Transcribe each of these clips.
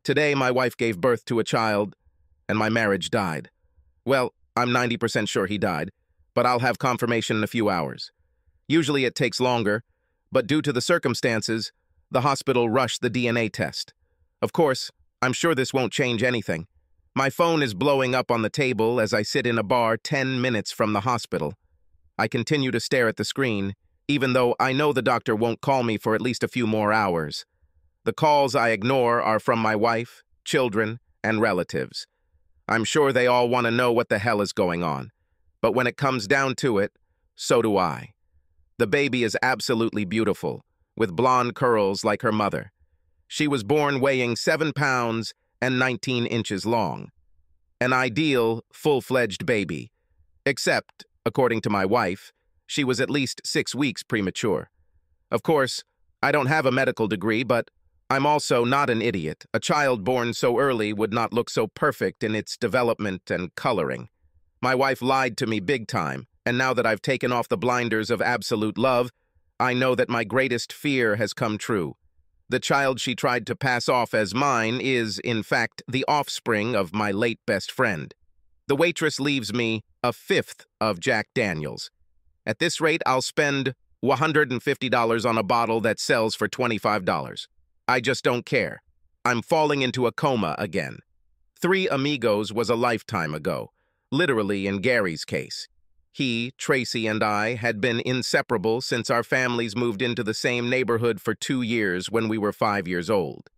Today, my wife gave birth to a child, and my marriage died. Well, I'm 90% sure he died, but I'll have confirmation in a few hours. Usually it takes longer, but due to the circumstances, the hospital rushed the DNA test. Of course, I'm sure this won't change anything. My phone is blowing up on the table as I sit in a bar 10 minutes from the hospital. I continue to stare at the screen, even though I know the doctor won't call me for at least a few more hours. The calls I ignore are from my wife, children, and relatives. I'm sure they all want to know what the hell is going on. But when it comes down to it, so do I. The baby is absolutely beautiful, with blonde curls like her mother. She was born weighing 7 pounds and 19 inches long. An ideal, full-fledged baby. Except, according to my wife, she was at least 6 weeks premature. Of course, I don't have a medical degree, but I'm also not an idiot. A child born so early would not look so perfect in its development and coloring. My wife lied to me big time, and now that I've taken off the blinders of absolute love, I know that my greatest fear has come true. The child she tried to pass off as mine is, in fact, the offspring of my late best friend. The waitress leaves me a fifth of Jack Daniels. At this rate, I'll spend $150 on a bottle that sells for $25. I just don't care. I'm falling into a coma again. 3 Amigos was a lifetime ago, literally in Gary's case. He, Tracy, and I had been inseparable since our families moved into the same neighborhood for 2 years when we were 5 years old.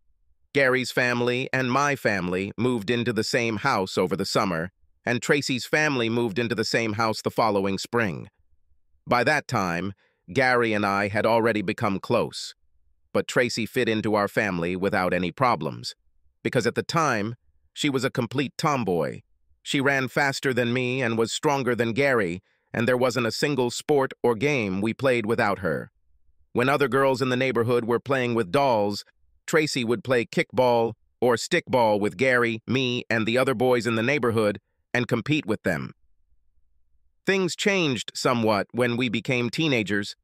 Gary's family and my family moved into the same house over the summer, and Tracy's family moved into the same house the following spring. By that time, Gary and I had already become close, but Tracy fit into our family without any problems, because at the time, she was a complete tomboy. She ran faster than me and was stronger than Gary, and there wasn't a single sport or game we played without her. When other girls in the neighborhood were playing with dolls, Tracy would play kickball or stickball with Gary, me, and the other boys in the neighborhood and compete with them. Things changed somewhat when we became teenagers.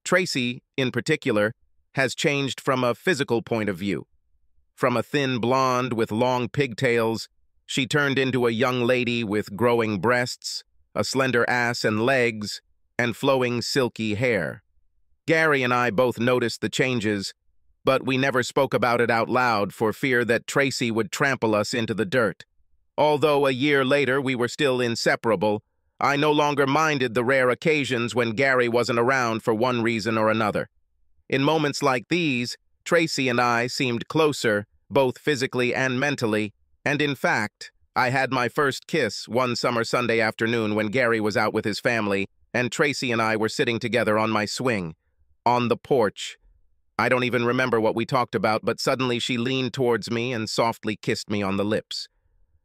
Tracy, in particular, has changed from a physical point of view. From a thin blonde with long pigtails, she turned into a young lady with growing breasts, a slender ass and legs, and flowing silky hair. Gary and I both noticed the changes, but we never spoke about it out loud for fear that Tracy would trample us into the dirt. Although a year later we were still inseparable, I no longer minded the rare occasions when Gary wasn't around for one reason or another. In moments like these, Tracy and I seemed closer, both physically and mentally, and in fact, I had my first kiss one summer Sunday afternoon when Gary was out with his family, and Tracy and I were sitting together on my swing, on the porch. I don't even remember what we talked about, but suddenly she leaned towards me and softly kissed me on the lips.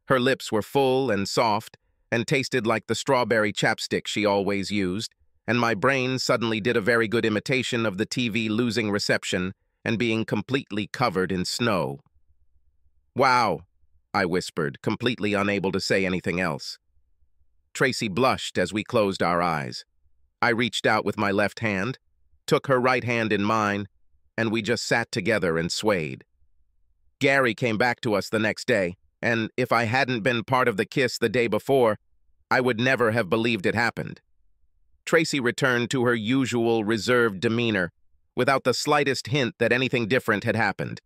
Her lips were full and soft, and tasted like the strawberry chapstick she always used, and my brain suddenly did a very good imitation of the TV losing reception and being completely covered in snow. "Wow," I whispered, completely unable to say anything else. Tracy blushed as we closed our eyes. I reached out with my left hand, took her right hand in mine, and we just sat together and swayed. Gary came back to us the next day, and if I hadn't been part of the kiss the day before, I would never have believed it happened. Tracy returned to her usual reserved demeanor, without the slightest hint that anything different had happened.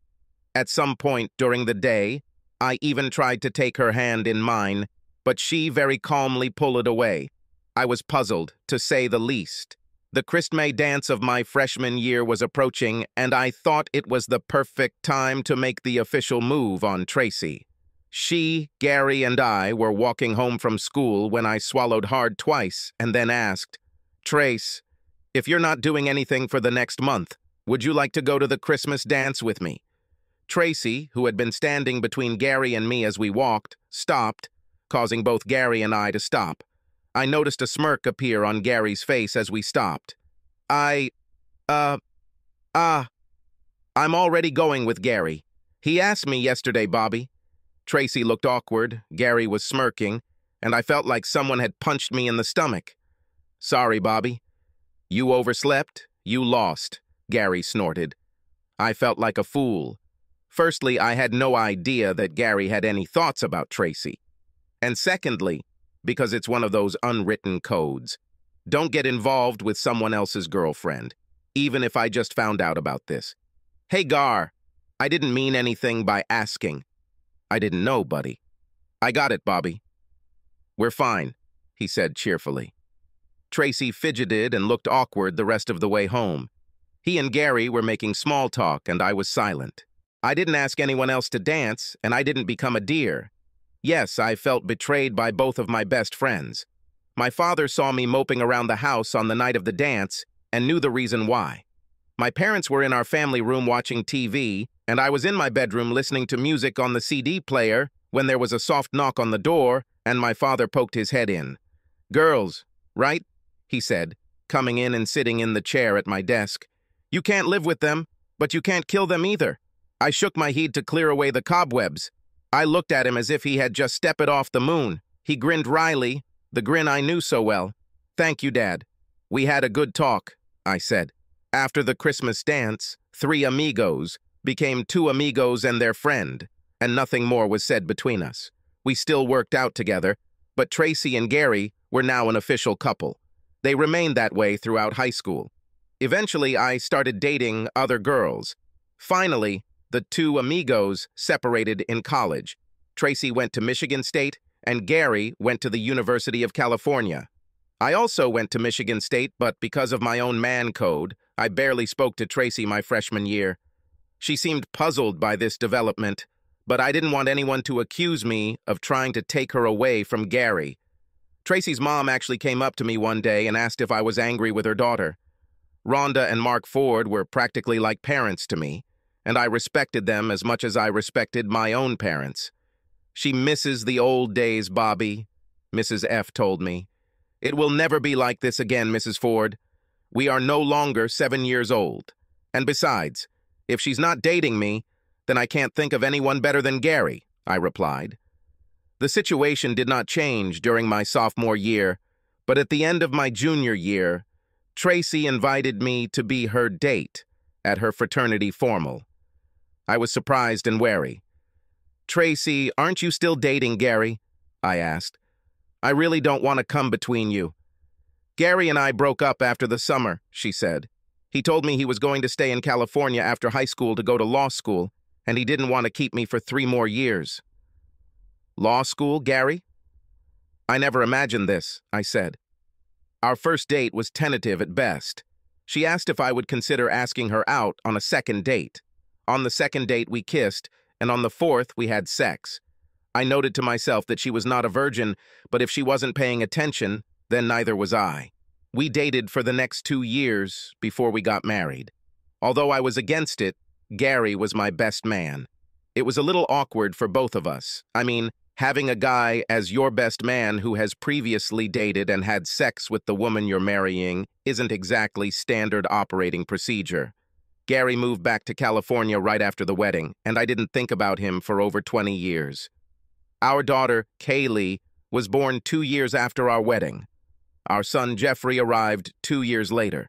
At some point during the day, I even tried to take her hand in mine, but she very calmly pulled it away. I was puzzled, to say the least. The Christmas dance of my freshman year was approaching, and I thought it was the perfect time to make the official move on Tracy. She, Gary, and I were walking home from school when I swallowed hard twice and then asked, "Trace, if you're not doing anything for the next month, would you like to go to the Christmas dance with me?" Tracy, who had been standing between Gary and me as we walked, stopped, causing both Gary and I to stop. I noticed a smirk appear on Gary's face as we stopped. I'm already going with Gary. He asked me yesterday, Bobby." Tracy looked awkward, Gary was smirking, and I felt like someone had punched me in the stomach. "Sorry, Bobby." "You overslept, you lost," Gary snorted. I felt like a fool. Firstly, I had no idea that Gary had any thoughts about Tracy. And secondly, because it's one of those unwritten codes. Don't get involved with someone else's girlfriend, even if I just found out about this. Hey, Gar, I didn't mean anything by asking. I didn't know, buddy. I got it, Bobby. We're fine, he said cheerfully. Tracy fidgeted and looked awkward the rest of the way home. He and Gary were making small talk, and I was silent. I didn't ask anyone else to dance, and I didn't become a deer. Yes, I felt betrayed by both of my best friends. My father saw me moping around the house on the night of the dance and knew the reason why. My parents were in our family room watching TV, and I was in my bedroom listening to music on the CD player when there was a soft knock on the door and my father poked his head in. "Girls, right?" he said, coming in and sitting in the chair at my desk. "You can't live with them, but you can't kill them either." I shook my head to clear away the cobwebs. I looked at him as if he had just stepped off the moon. He grinned wryly, the grin I knew so well. "Thank you, Dad. We had a good talk," I said. After the Christmas dance, 3 amigos became 2 amigos and their friend, and nothing more was said between us. We still worked out together, but Tracy and Gary were now an official couple. They remained that way throughout high school. Eventually, I started dating other girls. Finally, the 2 amigos separated in college. Tracy went to Michigan State, and Gary went to the University of California. I also went to Michigan State, but because of my own man code, I barely spoke to Tracy my freshman year. She seemed puzzled by this development, but I didn't want anyone to accuse me of trying to take her away from Gary. Tracy's mom actually came up to me one day and asked if I was angry with her daughter. Rhonda and Mark Ford were practically like parents to me, and I respected them as much as I respected my own parents. "She misses the old days, Bobby," Mrs. F. told me. "It will never be like this again, Mrs. Ford. We are no longer 7 years old. And besides, if she's not dating me, then I can't think of anyone better than Gary," I replied. The situation did not change during my sophomore year, but at the end of my junior year, Tracy invited me to be her date at her fraternity formal. I was surprised and wary. "Tracy, aren't you still dating Gary?" I asked. "I really don't want to come between you." "Gary and I broke up after the summer," she said. "He told me he was going to stay in California after high school to go to law school, and he didn't want to keep me for 3 more years. "Law school, Gary?" "I never imagined this," I said. Our first date was tentative at best. She asked if I would consider asking her out on a second date. On the second date, we kissed, and on the 4th, we had sex. I noted to myself that she was not a virgin, but if she wasn't paying attention, then neither was I. We dated for the next 2 years before we got married. Although I was against it, Gary was my best man. It was a little awkward for both of us. I mean, having a guy as your best man who has previously dated and had sex with the woman you're marrying isn't exactly standard operating procedure. Gary moved back to California right after the wedding, and I didn't think about him for over 20 years. Our daughter, Kaylee, was born 2 years after our wedding. Our son, Jeffrey, arrived 2 years later.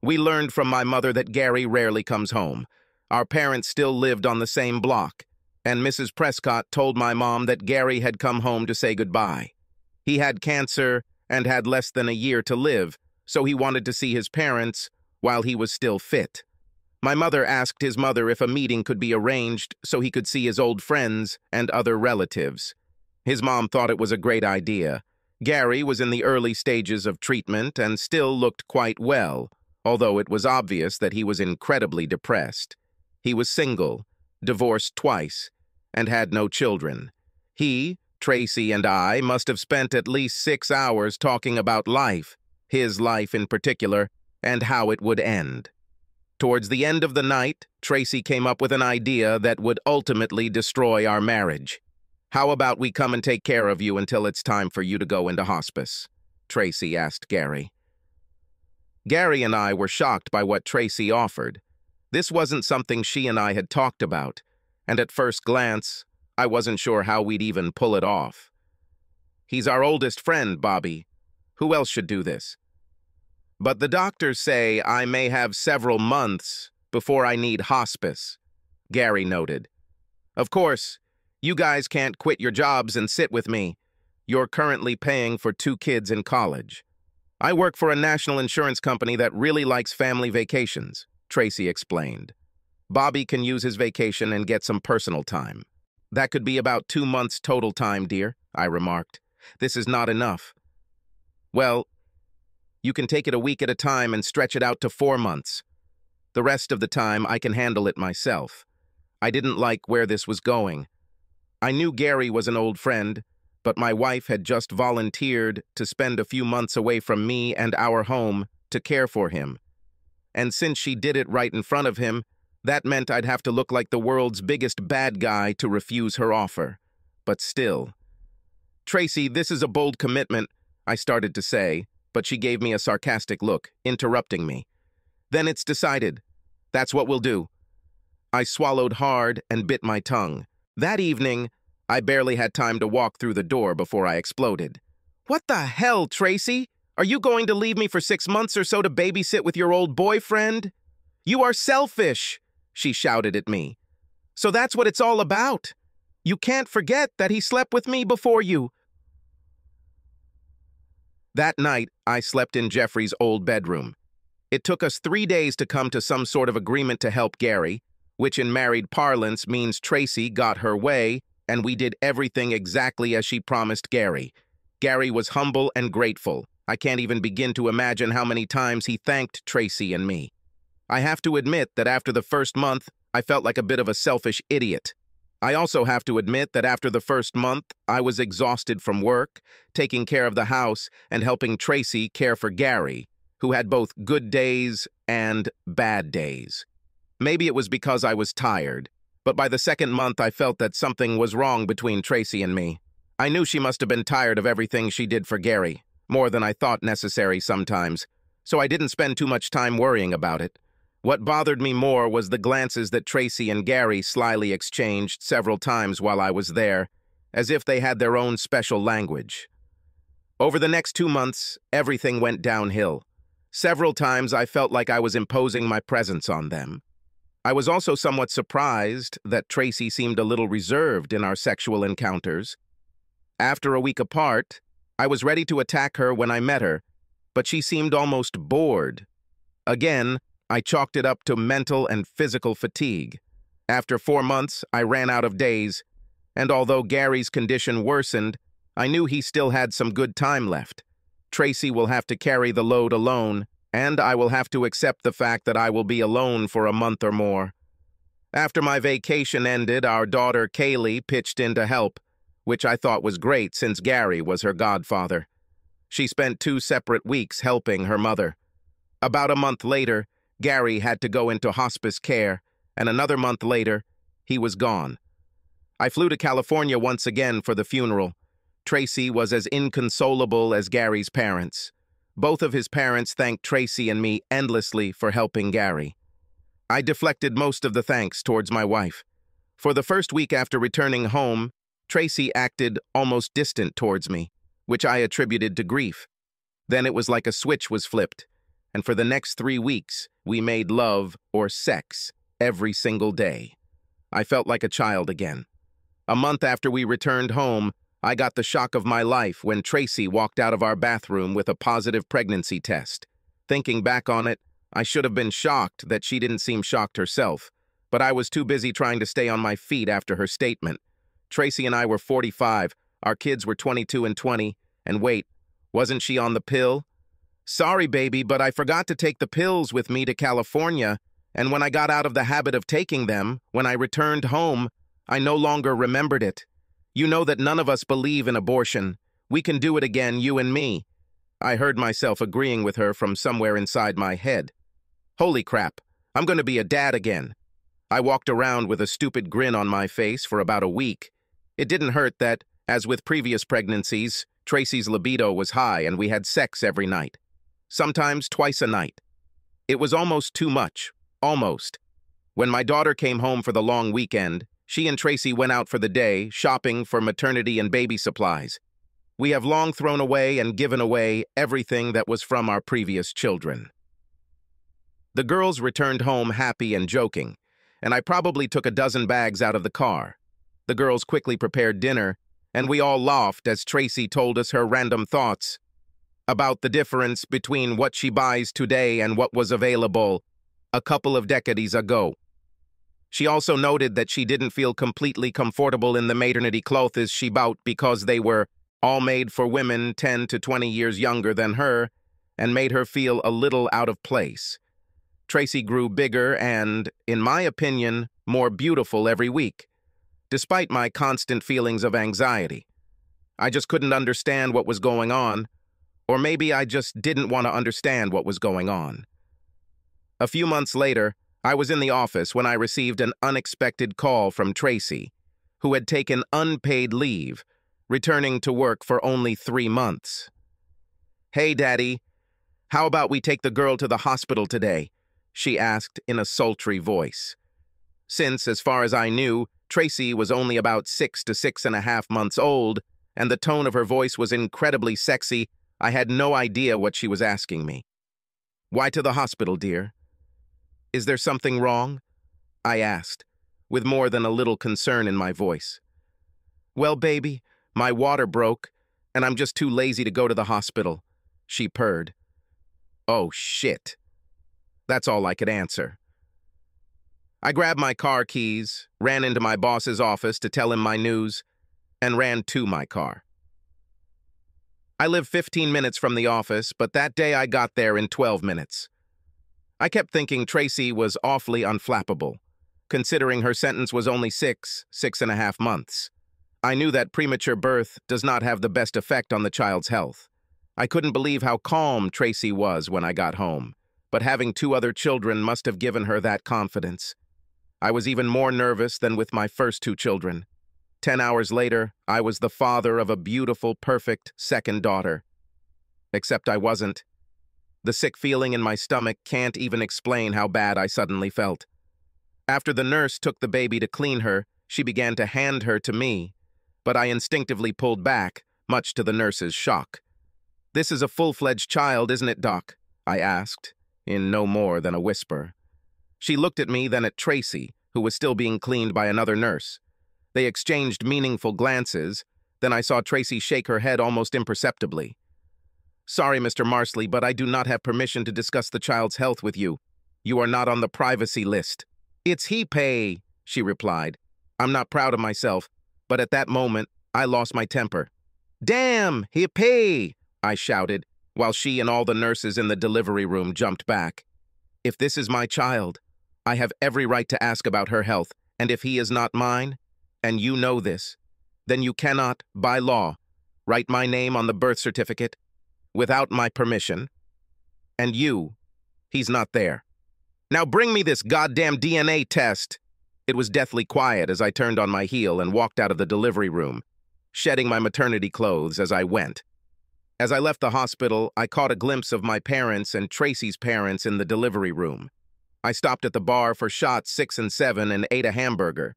We learned from my mother that Gary rarely comes home. Our parents still lived on the same block, and Mrs. Prescott told my mom that Gary had come home to say goodbye. He had cancer and had less than a year to live, so he wanted to see his parents while he was still fit. My mother asked his mother if a meeting could be arranged so he could see his old friends and other relatives. His mom thought it was a great idea. Gary was in the early stages of treatment and still looked quite well, although it was obvious that he was incredibly depressed. He was single, divorced twice, and had no children. He, Tracy, and I must have spent at least 6 hours talking about life, his life in particular, and how it would end. Towards the end of the night, Tracy came up with an idea that would ultimately destroy our marriage. "How about we come and take care of you until it's time for you to go into hospice?" Tracy asked Gary. Gary and I were shocked by what Tracy offered. This wasn't something she and I had talked about, and at first glance, I wasn't sure how we'd even pull it off. "He's our oldest friend, Bobby. Who else should do this?" "But the doctors say I may have several months before I need hospice," Gary noted. Of course, you guys can't quit your jobs and sit with me. You're currently paying for 2 kids in college. I work for a national insurance company that really likes family vacations, Tracy explained. Bobby can use his vacation and get some personal time. That could be about 2 months total time, dear, I remarked. This is not enough. Well, you can take it a week at a time and stretch it out to 4 months. The rest of the time, I can handle it myself. I didn't like where this was going. I knew Gary was an old friend, but my wife had just volunteered to spend a few months away from me and our home to care for him. And since she did it right in front of him, that meant I'd have to look like the world's biggest bad guy to refuse her offer. But still. Tracy, this is a bold commitment, I started to say, but she gave me a sarcastic look, interrupting me. Then it's decided. That's what we'll do. I swallowed hard and bit my tongue. That evening, I barely had time to walk through the door before I exploded. What the hell, Tracy? Are you going to leave me for 6 months or so to babysit with your old boyfriend? You are selfish, she shouted at me. So that's what it's all about. You can't forget that he slept with me before you. That night, I slept in Jeffrey's old bedroom. It took us 3 days to come to some sort of agreement to help Gary, which in married parlance means Tracy got her way, and we did everything exactly as she promised Gary. Gary was humble and grateful. I can't even begin to imagine how many times he thanked Tracy and me. I have to admit that after the first month, I felt like a bit of a selfish idiot. I also have to admit that after the first month, I was exhausted from work, taking care of the house, and helping Tracy care for Gary, who had both good days and bad days. Maybe it was because I was tired, but by the second month I felt that something was wrong between Tracy and me. I knew she must have been tired of everything she did for Gary, more than I thought necessary sometimes, so I didn't spend too much time worrying about it. What bothered me more was the glances that Tracy and Gary slyly exchanged several times while I was there, as if they had their own special language. Over the next 2 months, everything went downhill. Several times I felt like I was imposing my presence on them. I was also somewhat surprised that Tracy seemed a little reserved in our sexual encounters. After a week apart, I was ready to attack her when I met her, but she seemed almost bored. Again, I chalked it up to mental and physical fatigue. After 4 months, I ran out of days, and although Gary's condition worsened, I knew he still had some good time left. Tracy will have to carry the load alone, and I will have to accept the fact that I will be alone for a month or more. After my vacation ended, our daughter Kaylee pitched in to help, which I thought was great since Gary was her godfather. She spent 2 separate weeks helping her mother. About a month later, Gary had to go into hospice care, and another month later, he was gone. I flew to California once again for the funeral. Tracy was as inconsolable as Gary's parents. Both of his parents thanked Tracy and me endlessly for helping Gary. I deflected most of the thanks towards my wife. For the first week after returning home, Tracy acted almost distant towards me, which I attributed to grief. Then it was like a switch was flipped, and for the next 3 weeks, we made love or sex every single day. I felt like a child again. A month after we returned home, I got the shock of my life when Tracy walked out of our bathroom with a positive pregnancy test. Thinking back on it, I should have been shocked that she didn't seem shocked herself, but I was too busy trying to stay on my feet after her statement. Tracy and I were 45, our kids were 22 and 20, and wait, wasn't she on the pill? Sorry, baby, but I forgot to take the pills with me to California, and when I got out of the habit of taking them, when I returned home, I no longer remembered it. You know that none of us believe in abortion. We can do it again, you and me. I heard myself agreeing with her from somewhere inside my head. Holy crap, I'm going to be a dad again. I walked around with a stupid grin on my face for about a week. It didn't hurt that, as with previous pregnancies, Tracy's libido was high and we had sex every night. Sometimes twice a night. It was almost too much. Almost. When my daughter came home for the long weekend, she and Tracy went out for the day, shopping for maternity and baby supplies. We have long thrown away and given away everything that was from our previous children. The girls returned home happy and joking, and I probably took a dozen bags out of the car. The girls quickly prepared dinner, and we all laughed as Tracy told us her random thoughts about the difference between what she buys today and what was available a couple of decades ago. She also noted that she didn't feel completely comfortable in the maternity clothes she bought because they were all made for women 10 to 20 years younger than her and made her feel a little out of place. Tracy grew bigger and, in my opinion, more beautiful every week, despite my constant feelings of anxiety. I just couldn't understand what was going on, or maybe I just didn't want to understand what was going on. A few months later, I was in the office when I received an unexpected call from Tracy, who had taken unpaid leave, returning to work for only 3 months. "Hey, Daddy, how about we take the girl to the hospital today?" she asked in a sultry voice. Since, as far as I knew, Tracy was only about 6 to 6.5 months old, and the tone of her voice was incredibly sexy, I had no idea what she was asking me. "Why to the hospital, dear? Is there something wrong?" I asked, with more than a little concern in my voice. "Well, baby, my water broke, and I'm just too lazy to go to the hospital," she purred. Oh, shit. That's all I could answer. I grabbed my car keys, ran into my boss's office to tell him my news, and ran to my car. I live 15 minutes from the office, but that day I got there in 12 minutes. I kept thinking Tracy was awfully unflappable, considering her sentence was only 6.5 months. I knew that premature birth does not have the best effect on the child's health. I couldn't believe how calm Tracy was when I got home, but having 2 other children must have given her that confidence. I was even more nervous than with my first 2 children. 10 hours later, I was the father of a beautiful, perfect second daughter. Except I wasn't. The sick feeling in my stomach can't even explain how bad I suddenly felt. After the nurse took the baby to clean her, she began to hand her to me, but I instinctively pulled back, much to the nurse's shock. "This is a full-fledged child, isn't it, Doc?" I asked, in no more than a whisper. She looked at me, then at Tracy, who was still being cleaned by another nurse. They exchanged meaningful glances, then I saw Tracy shake her head almost imperceptibly. "Sorry, Mr. Marsley, but I do not have permission to discuss the child's health with you. You are not on the privacy list." "It's he pay," she replied. I'm not proud of myself, but at that moment, I lost my temper. "Damn, he pay!" I shouted, while she and all the nurses in the delivery room jumped back. "If this is my child, I have every right to ask about her health, and if he is not mine, and you know this, then you cannot, by law, write my name on the birth certificate without my permission. And he's not there. Now bring me this goddamn DNA test." It was deathly quiet as I turned on my heel and walked out of the delivery room, shedding my maternity clothes as I went. As I left the hospital, I caught a glimpse of my parents and Tracy's parents in the delivery room. I stopped at the bar for shots 6 and 7 and ate a hamburger.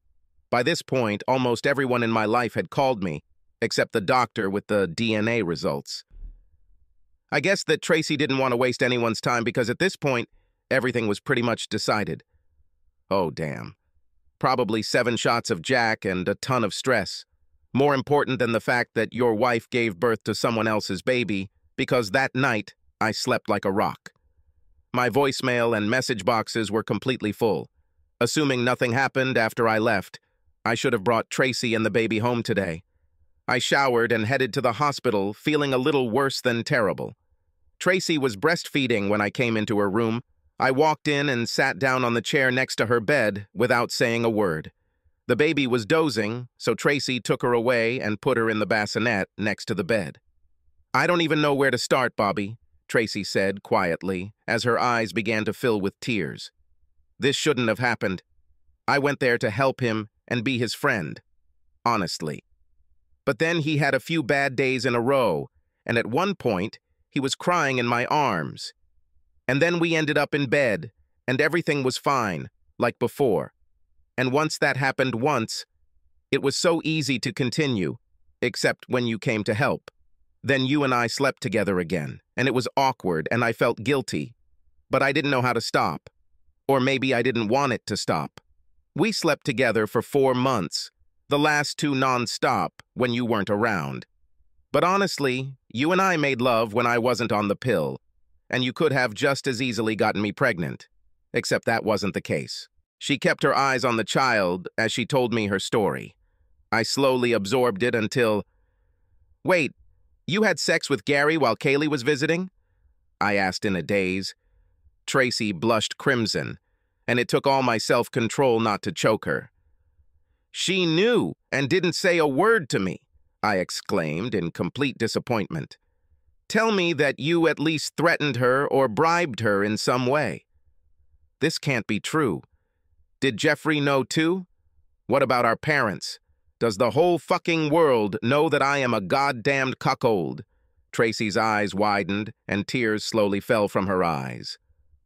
By this point, almost everyone in my life had called me, except the doctor with the DNA results. I guess that Tracy didn't want to waste anyone's time because at this point, everything was pretty much decided. Oh, damn. Probably 7 shots of Jack and a ton of stress. More important than the fact that your wife gave birth to someone else's baby, because that night, I slept like a rock. My voicemail and message boxes were completely full. Assuming nothing happened after I left, I should have brought Tracy and the baby home today. I showered and headed to the hospital, feeling a little worse than terrible. Tracy was breastfeeding when I came into her room. I walked in and sat down on the chair next to her bed without saying a word. The baby was dozing, so Tracy took her away and put her in the bassinet next to the bed. "I don't even know where to start, Bobby," Tracy said quietly, as her eyes began to fill with tears. "This shouldn't have happened. I went there to help him and be his friend, honestly. But then he had a few bad days in a row, and at one point, he was crying in my arms. And then we ended up in bed, and everything was fine, like before. And once that happened once, it was so easy to continue, except when you came to help. Then you and I slept together again, and it was awkward, and I felt guilty. But I didn't know how to stop. Or maybe I didn't want it to stop. We slept together for 4 months, The last two non-stop when you weren't around. But honestly, you and I made love when I wasn't on the pill, and you could have just as easily gotten me pregnant. Except that wasn't the case. She kept her eyes on the child as she told me her story. I slowly absorbed it until... Wait, you had sex with Gary while Kaylee was visiting? I asked in a daze. Tracy blushed crimson, and it took all my self-control not to choke her. She knew and didn't say a word to me, I exclaimed in complete disappointment. Tell me that you at least threatened her or bribed her in some way. This can't be true. Did Jeffrey know too? What about our parents? Does the whole fucking world know that I am a goddamned cuckold? Tracy's eyes widened and tears slowly fell from her eyes.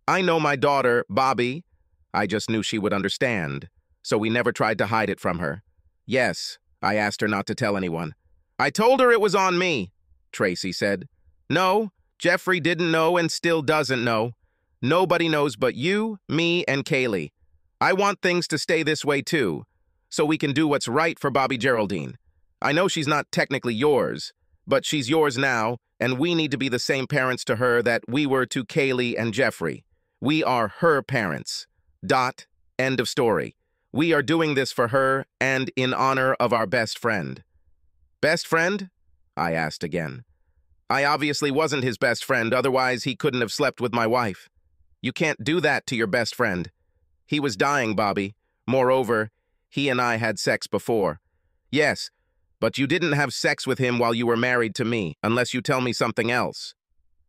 I know my daughter, Bobby. I just knew she would understand, so we never tried to hide it from her. Yes, I asked her not to tell anyone. I told her it was on me, Tracy said. No, Jeffrey didn't know and still doesn't know. Nobody knows but you, me, and Kaylee. I want things to stay this way too, so we can do what's right for Bobby Geraldine. I know she's not technically yours, but she's yours now, and we need to be the same parents to her that we were to Kaylee and Jeffrey. We are her parents. Dot. End of story. We are doing this for her and in honor of our best friend. Best friend? I asked again. I obviously wasn't his best friend, otherwise he couldn't have slept with my wife. You can't do that to your best friend. He was dying, Bobby. Moreover, he and I had sex before. Yes, but you didn't have sex with him while you were married to me, unless you tell me something else.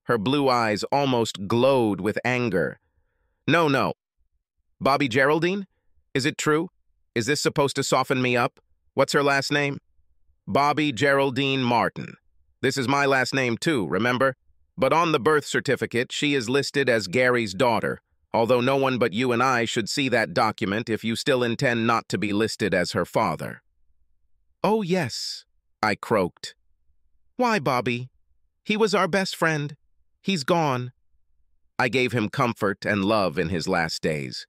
Her blue eyes almost glowed with anger. No. Bobby Geraldine? Is it true? Is this supposed to soften me up? What's her last name? Bobby Geraldine Martin. This is my last name too, remember? But on the birth certificate, she is listed as Gary's daughter, although no one but you and I should see that document if you still intend not to be listed as her father. Oh, yes, I croaked. Why, Bobby? He was our best friend. He's gone. I gave him comfort and love in his last days.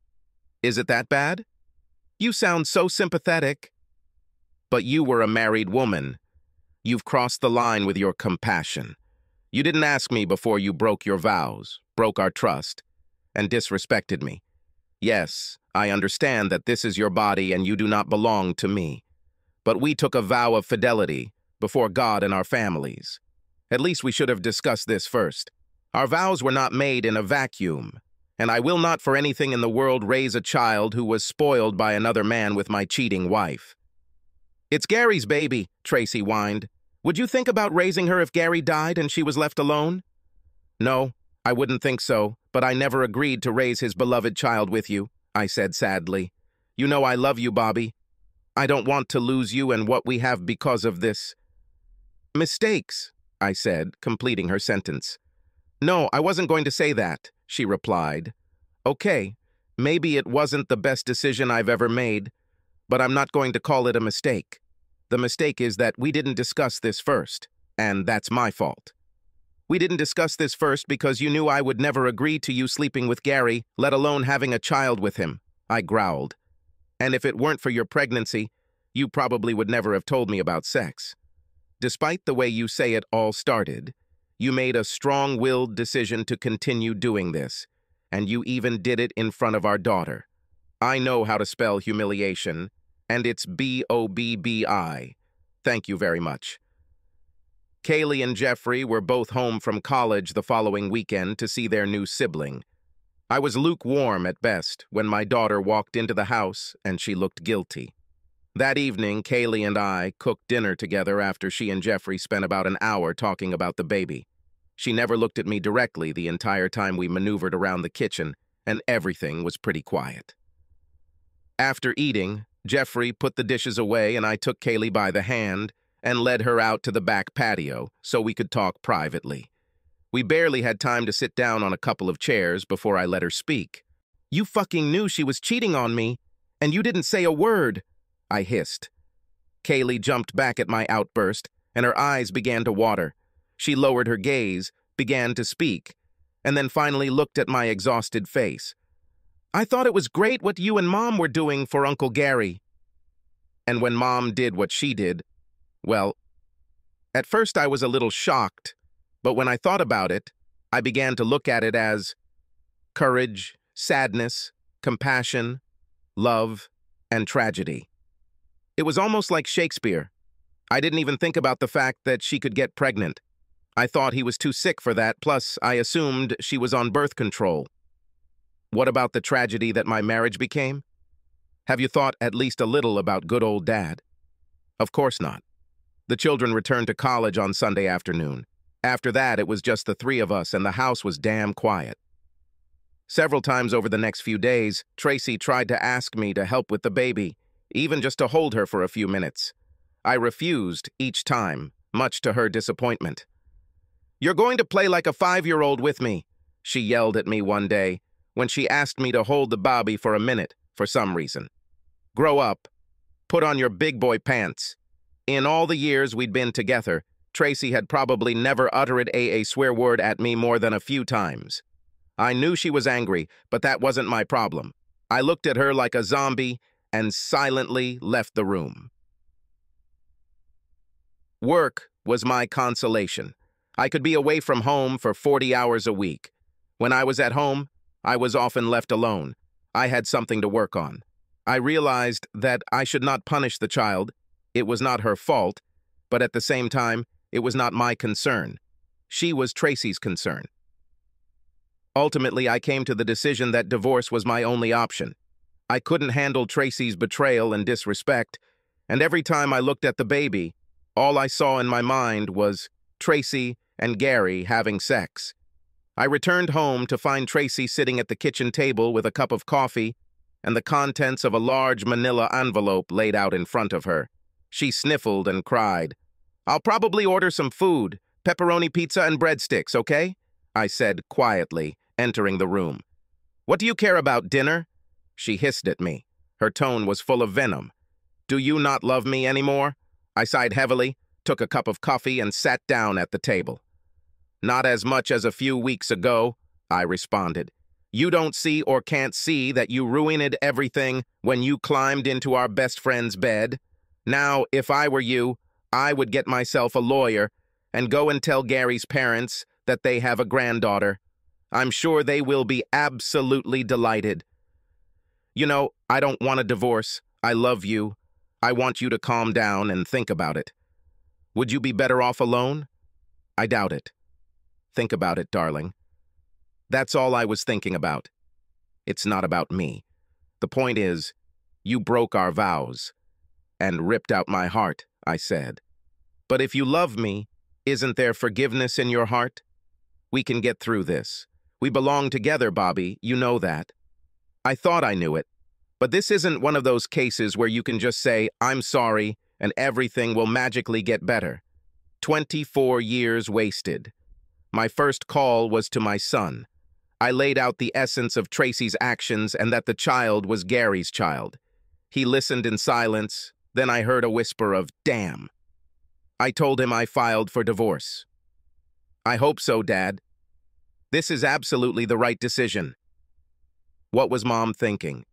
Is it that bad? You sound so sympathetic. But you were a married woman. You've crossed the line with your compassion. You didn't ask me before you broke your vows, broke our trust, and disrespected me. Yes, I understand that this is your body and you do not belong to me. But we took a vow of fidelity before God and our families. At least we should have discussed this first. Our vows were not made in a vacuum, and I will not for anything in the world raise a child who was spoiled by another man with my cheating wife. It's Gary's baby, Tracy whined. Would you think about raising her if Gary died and she was left alone? No, I wouldn't think so, but I never agreed to raise his beloved child with you, I said sadly. You know I love you, Bobby. I don't want to lose you and what we have because of this. Mistakes, I said, completing her sentence. No, I wasn't going to say that, she replied. Okay, maybe it wasn't the best decision I've ever made, but I'm not going to call it a mistake. The mistake is that we didn't discuss this first, and that's my fault. We didn't discuss this first because you knew I would never agree to you sleeping with Gary, let alone having a child with him, I growled. And if it weren't for your pregnancy, you probably would never have told me about sex. Despite the way you say it all started, you made a strong-willed decision to continue doing this, and you even did it in front of our daughter. I know how to spell humiliation, and it's B-O-B-B-I. Thank you very much. Kaylee and Jeffrey were both home from college the following weekend to see their new sibling. I was lukewarm at best when my daughter walked into the house and she looked guilty. That evening, Kaylee and I cooked dinner together after she and Jeffrey spent about an hour talking about the baby. She never looked at me directly the entire time we maneuvered around the kitchen, and everything was pretty quiet. After eating, Jeffrey put the dishes away and I took Kaylee by the hand and led her out to the back patio so we could talk privately. We barely had time to sit down on a couple of chairs before I let her speak. You fucking knew she was cheating on me, and you didn't say a word, I hissed. Kaylee jumped back at my outburst, and her eyes began to water. She lowered her gaze, began to speak, and then finally looked at my exhausted face. I thought it was great what you and Mom were doing for Uncle Gary. And when Mom did what she did, well, at first I was a little shocked, but when I thought about it, I began to look at it as courage, sadness, compassion, love, and tragedy. It was almost like Shakespeare. I didn't even think about the fact that she could get pregnant. I thought he was too sick for that, plus I assumed she was on birth control. What about the tragedy that my marriage became? Have you thought at least a little about good old Dad? Of course not. The children returned to college on Sunday afternoon. After that, it was just the three of us, and the house was damn quiet. Several times over the next few days, Tracy tried to ask me to help with the baby, even just to hold her for a few minutes. I refused each time, much to her disappointment. "You're going to play like a 5-year-old with me," she yelled at me one day when she asked me to hold the baby for a minute for some reason. "Grow up. Put on your big boy pants." In all the years we'd been together, Tracy had probably never uttered a swear word at me more than a few times. I knew she was angry, but that wasn't my problem. I looked at her like a zombie and silently left the room. Work was my consolation. I could be away from home for 40 hours a week. When I was at home, I was often left alone. I had something to work on. I realized that I should not punish the child. It was not her fault, but at the same time, it was not my concern. She was Tracy's concern. Ultimately, I came to the decision that divorce was my only option. I couldn't handle Tracy's betrayal and disrespect, and every time I looked at the baby, all I saw in my mind was Tracy and Gary having sex. I returned home to find Tracy sitting at the kitchen table with a cup of coffee and the contents of a large manila envelope laid out in front of her. She sniffled and cried. "I'll probably order some food, pepperoni pizza and breadsticks, okay?" I said quietly, entering the room. "What do you care about, dinner?" She hissed at me. Her tone was full of venom. "Do you not love me anymore?" I sighed heavily, took a cup of coffee, and sat down at the table. "Not as much as a few weeks ago," I responded. "You don't see or can't see that you ruined everything when you climbed into our best friend's bed. Now, if I were you, I would get myself a lawyer and go and tell Gary's parents that they have a granddaughter. I'm sure they will be absolutely delighted. You know, I don't want a divorce. I love you. I want you to calm down and think about it. Would you be better off alone? I doubt it. Think about it, darling." That's all I was thinking about. It's not about me. The point is, you broke our vows and ripped out my heart, I said. "But if you love me, isn't there forgiveness in your heart? We can get through this. We belong together, Bobby, you know that." I thought I knew it, but this isn't one of those cases where you can just say, "I'm sorry," and everything will magically get better. 24 years wasted. My first call was to my son. I laid out the essence of Tracy's actions and that the child was Gary's child. He listened in silence, then I heard a whisper of, "Damn." I told him I filed for divorce. "I hope so, Dad. This is absolutely the right decision." What was Mom thinking?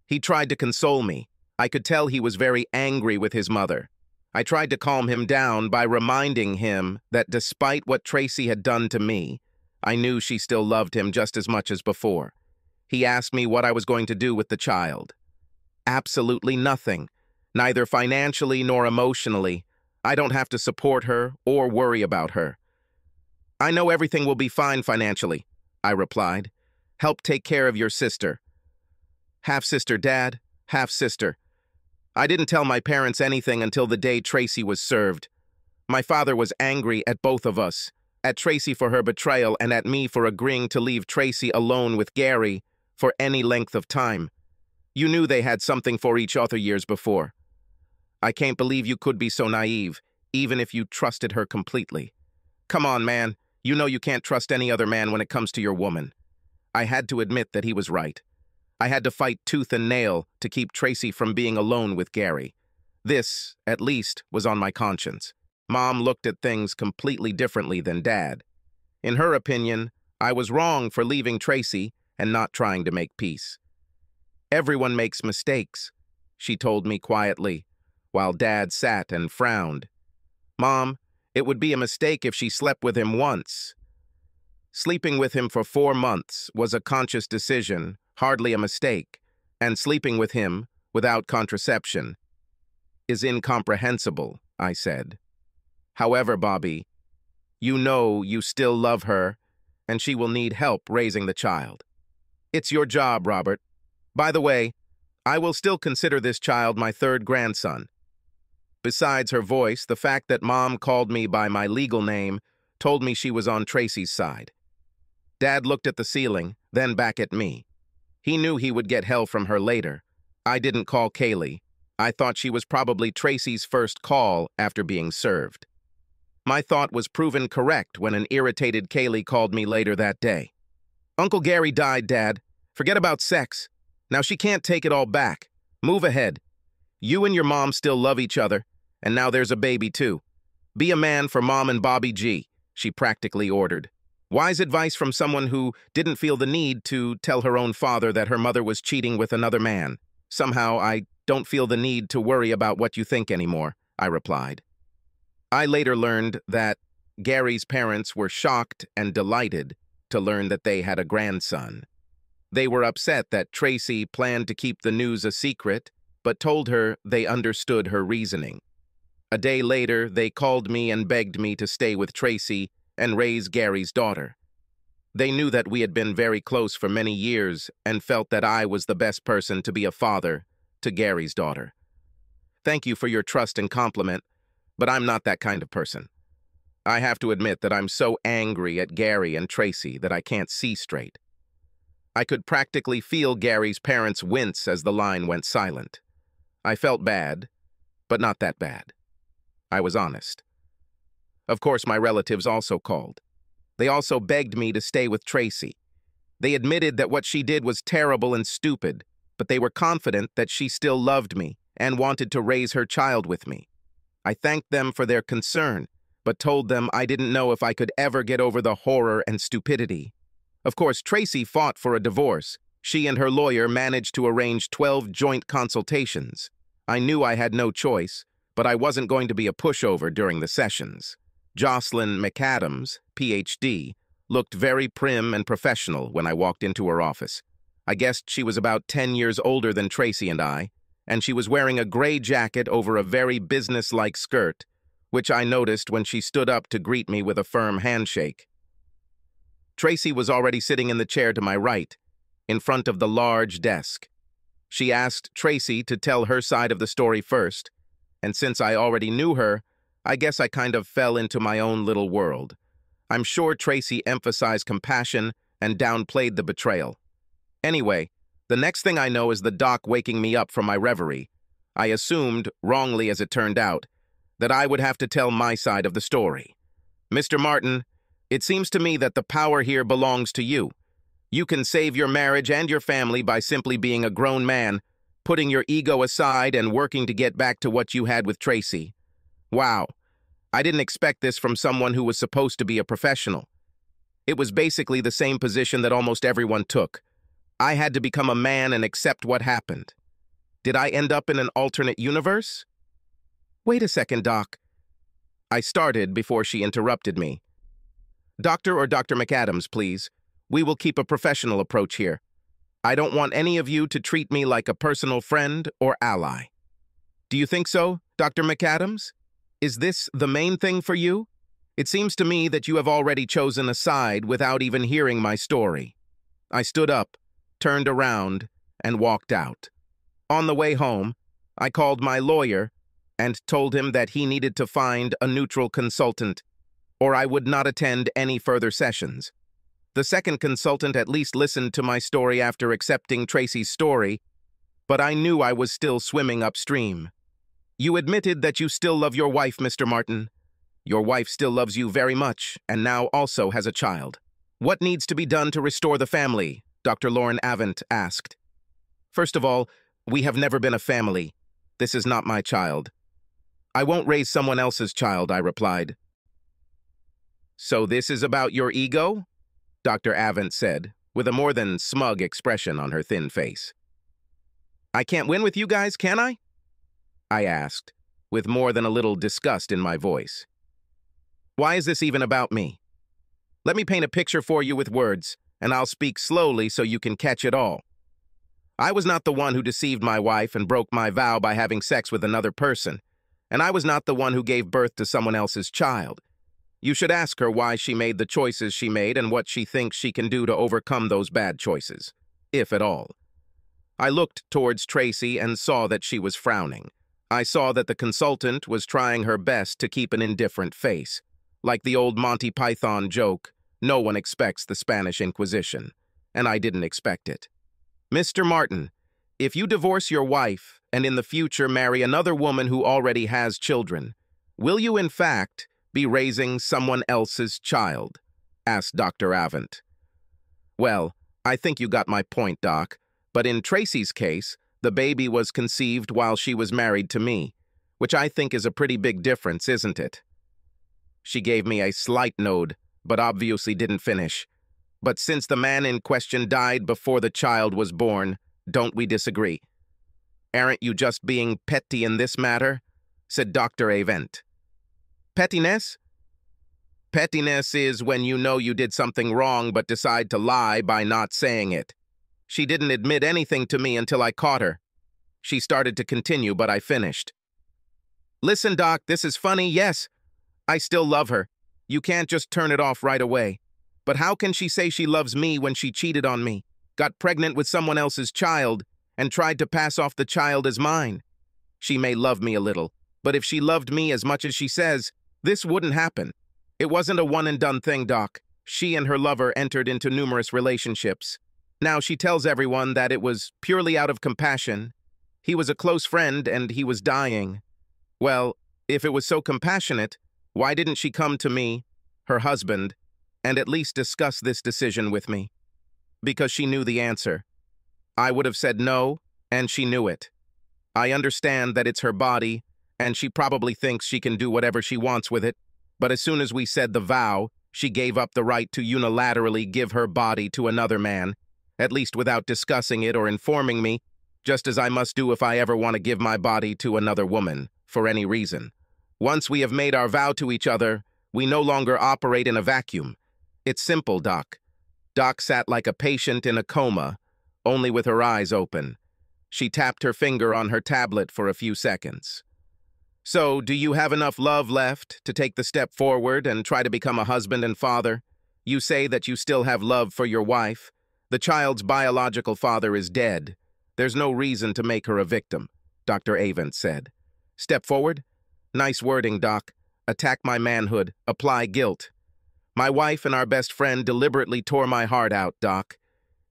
He tried to console me. I could tell he was very angry with his mother. I tried to calm him down by reminding him that despite what Tracy had done to me, I knew she still loved him just as much as before. He asked me what I was going to do with the child. Absolutely nothing, neither financially nor emotionally. I don't have to support her or worry about her. "I know everything will be fine financially," I replied. "Help take care of your sister." Half-sister, Dad, half-sister. I didn't tell my parents anything until the day Tracy was served. My father was angry at both of us, at Tracy for her betrayal and at me for agreeing to leave Tracy alone with Gary for any length of time. You knew they had something for each other years before. I can't believe you could be so naive, even if you trusted her completely. Come on, man. You know you can't trust any other man when it comes to your woman. I had to admit that he was right. I had to fight tooth and nail to keep Tracy from being alone with Gary. This, at least, was on my conscience. Mom looked at things completely differently than Dad. In her opinion, I was wrong for leaving Tracy and not trying to make peace. "Everyone makes mistakes," she told me quietly, while Dad sat and frowned. "Mom, it would be a mistake if she slept with him once." Sleeping with him for 4 months was a conscious decision, hardly a mistake, and sleeping with him, without contraception, is incomprehensible, I said. "However, Bobby, you know you still love her, and she will need help raising the child. It's your job, Robert. By the way, I will still consider this child my third grandson." Besides her voice, the fact that Mom called me by my legal name told me she was on Tracy's side. Dad looked at the ceiling, then back at me. He knew he would get hell from her later. I didn't call Kaylee. I thought she was probably Tracy's first call after being served. My thought was proven correct when an irritated Kaylee called me later that day. "Uncle Gary died, Dad. Forget about sex. Now she can't take it all back. Move ahead. You and your mom still love each other, and now there's a baby too. Be a man for Mom and Bobby G," she practically ordered. Wise advice from someone who didn't feel the need to tell her own father that her mother was cheating with another man. "Somehow, I don't feel the need to worry about what you think anymore," I replied. I later learned that Gary's parents were shocked and delighted to learn that they had a grandson. They were upset that Tracy planned to keep the news a secret, but told her they understood her reasoning. A day later, they called me and begged me to stay with Tracy and raise Gary's daughter. They knew that we had been very close for many years and felt that I was the best person to be a father to Gary's daughter. "Thank you for your trust and compliment, but I'm not that kind of person. I have to admit that I'm so angry at Gary and Tracy that I can't see straight." I could practically feel Gary's parents wince as the line went silent. I felt bad, but not that bad. I was honest. Of course, my relatives also called. They also begged me to stay with Tracy. They admitted that what she did was terrible and stupid, but they were confident that she still loved me and wanted to raise her child with me. I thanked them for their concern, but told them I didn't know if I could ever get over the horror and stupidity. Of course, Tracy fought for a divorce. She and her lawyer managed to arrange 12 joint consultations. I knew I had no choice, but I wasn't going to be a pushover during the sessions. Jocelyn McAdams, Ph.D., looked very prim and professional when I walked into her office. I guessed she was about 10 years older than Tracy and she was wearing a gray jacket over a very business-like skirt, which I noticed when she stood up to greet me with a firm handshake. Tracy was already sitting in the chair to my right, in front of the large desk. She asked Tracy to tell her side of the story first, and since I already knew her, I guess I kind of fell into my own little world. I'm sure Tracy emphasized compassion and downplayed the betrayal. Anyway, the next thing I know is the doc waking me up from my reverie. I assumed, wrongly as it turned out, that I would have to tell my side of the story. "Mr. Martin, it seems to me that the power here belongs to you. You can save your marriage and your family by simply being a grown man, putting your ego aside and working to get back to what you had with Tracy." Wow, I didn't expect this from someone who was supposed to be a professional. It was basically the same position that almost everyone took. I had to become a man and accept what happened. Did I end up in an alternate universe? "Wait a second, Doc." I started before she interrupted me. "Doctor or Dr. McAdams, please. We will keep a professional approach here. I don't want any of you to treat me like a personal friend or ally." "Do you think so, Dr. McAdams? Is this the main thing for you? It seems to me that you have already chosen a side without even hearing my story." I stood up, turned around, and walked out. On the way home, I called my lawyer and told him that he needed to find a neutral consultant, or I would not attend any further sessions. The second consultant at least listened to my story after accepting Tracy's story, but I knew I was still swimming upstream. "You admitted that you still love your wife, Mr. Martin. Your wife still loves you very much, and now also has a child. What needs to be done to restore the family?" Dr. Lauren Avent asked. "First of all, we have never been a family. This is not my child." "I won't raise someone else's child," I replied. "So this is about your ego?" Dr. Avent said, with a more than smug expression on her thin face. "I can't win with you guys, can I?" I asked. with more than a little disgust in my voice. Why is this even about me? Let me paint a picture for you with words, and I'll speak slowly so you can catch it all. I was not the one who deceived my wife and broke my vow by having sex with another person, and I was not the one who gave birth to someone else's child. You should ask her why she made the choices she made and what she thinks she can do to overcome those bad choices, if at all. I looked towards Tracy and saw that she was frowning. I saw that the consultant was trying her best to keep an indifferent face. Like the old Monty Python joke, no one expects the Spanish Inquisition, and I didn't expect it. Mr. Martin, if you divorce your wife and in the future marry another woman who already has children, will you in fact be raising someone else's child? Asked Dr. Avent. Well, I think you got my point, Doc, but in Tracy's case, the baby was conceived while she was married to me, which I think is a pretty big difference, isn't it? She gave me a slight nod, but obviously didn't finish. But since the man in question died before the child was born, don't we disagree? Aren't you just being petty in this matter? Said Dr. Avent. Pettiness? Pettiness is when you know you did something wrong but decide to lie by not saying it. She didn't admit anything to me until I caught her. She started to continue, but I finished. Listen, Doc, this is funny, yes. I still love her. You can't just turn it off right away. But how can she say she loves me when she cheated on me, got pregnant with someone else's child, and tried to pass off the child as mine? She may love me a little, but if she loved me as much as she says, this wouldn't happen. It wasn't a one-and-done thing, Doc. She and her lover entered into numerous relationships. Now she tells everyone that it was purely out of compassion. He was a close friend and he was dying. Well, if it was so compassionate, why didn't she come to me, her husband, and at least discuss this decision with me? Because she knew the answer. I would have said no, and she knew it. I understand that it's her body, and she probably thinks she can do whatever she wants with it, but as soon as we said the vow, she gave up the right to unilaterally give her body to another man, at least without discussing it or informing me, just as I must do if I ever want to give my body to another woman, for any reason. Once we have made our vow to each other, we no longer operate in a vacuum. It's simple, Doc. Doc sat like a patient in a coma, only with her eyes open. She tapped her finger on her tablet for a few seconds. So, do you have enough love left to take the step forward and try to become a husband and father? You say that you still have love for your wife. The child's biological father is dead. There's no reason to make her a victim, Dr. Avent said. Step forward? Nice wording, Doc. Attack my manhood. Apply guilt. My wife and our best friend deliberately tore my heart out, Doc.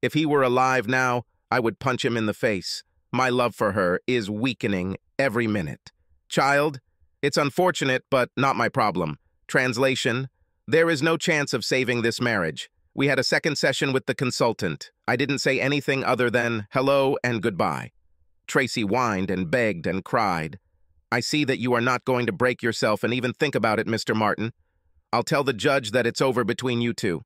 If he were alive now, I would punch him in the face. My love for her is weakening every minute. Child, it's unfortunate, but not my problem. Translation, there is no chance of saving this marriage. We had a second session with the consultant. I didn't say anything other than hello and goodbye. Tracy whined and begged and cried. I see that you are not going to break yourself and even think about it, Mr. Martin. I'll tell the judge that it's over between you two.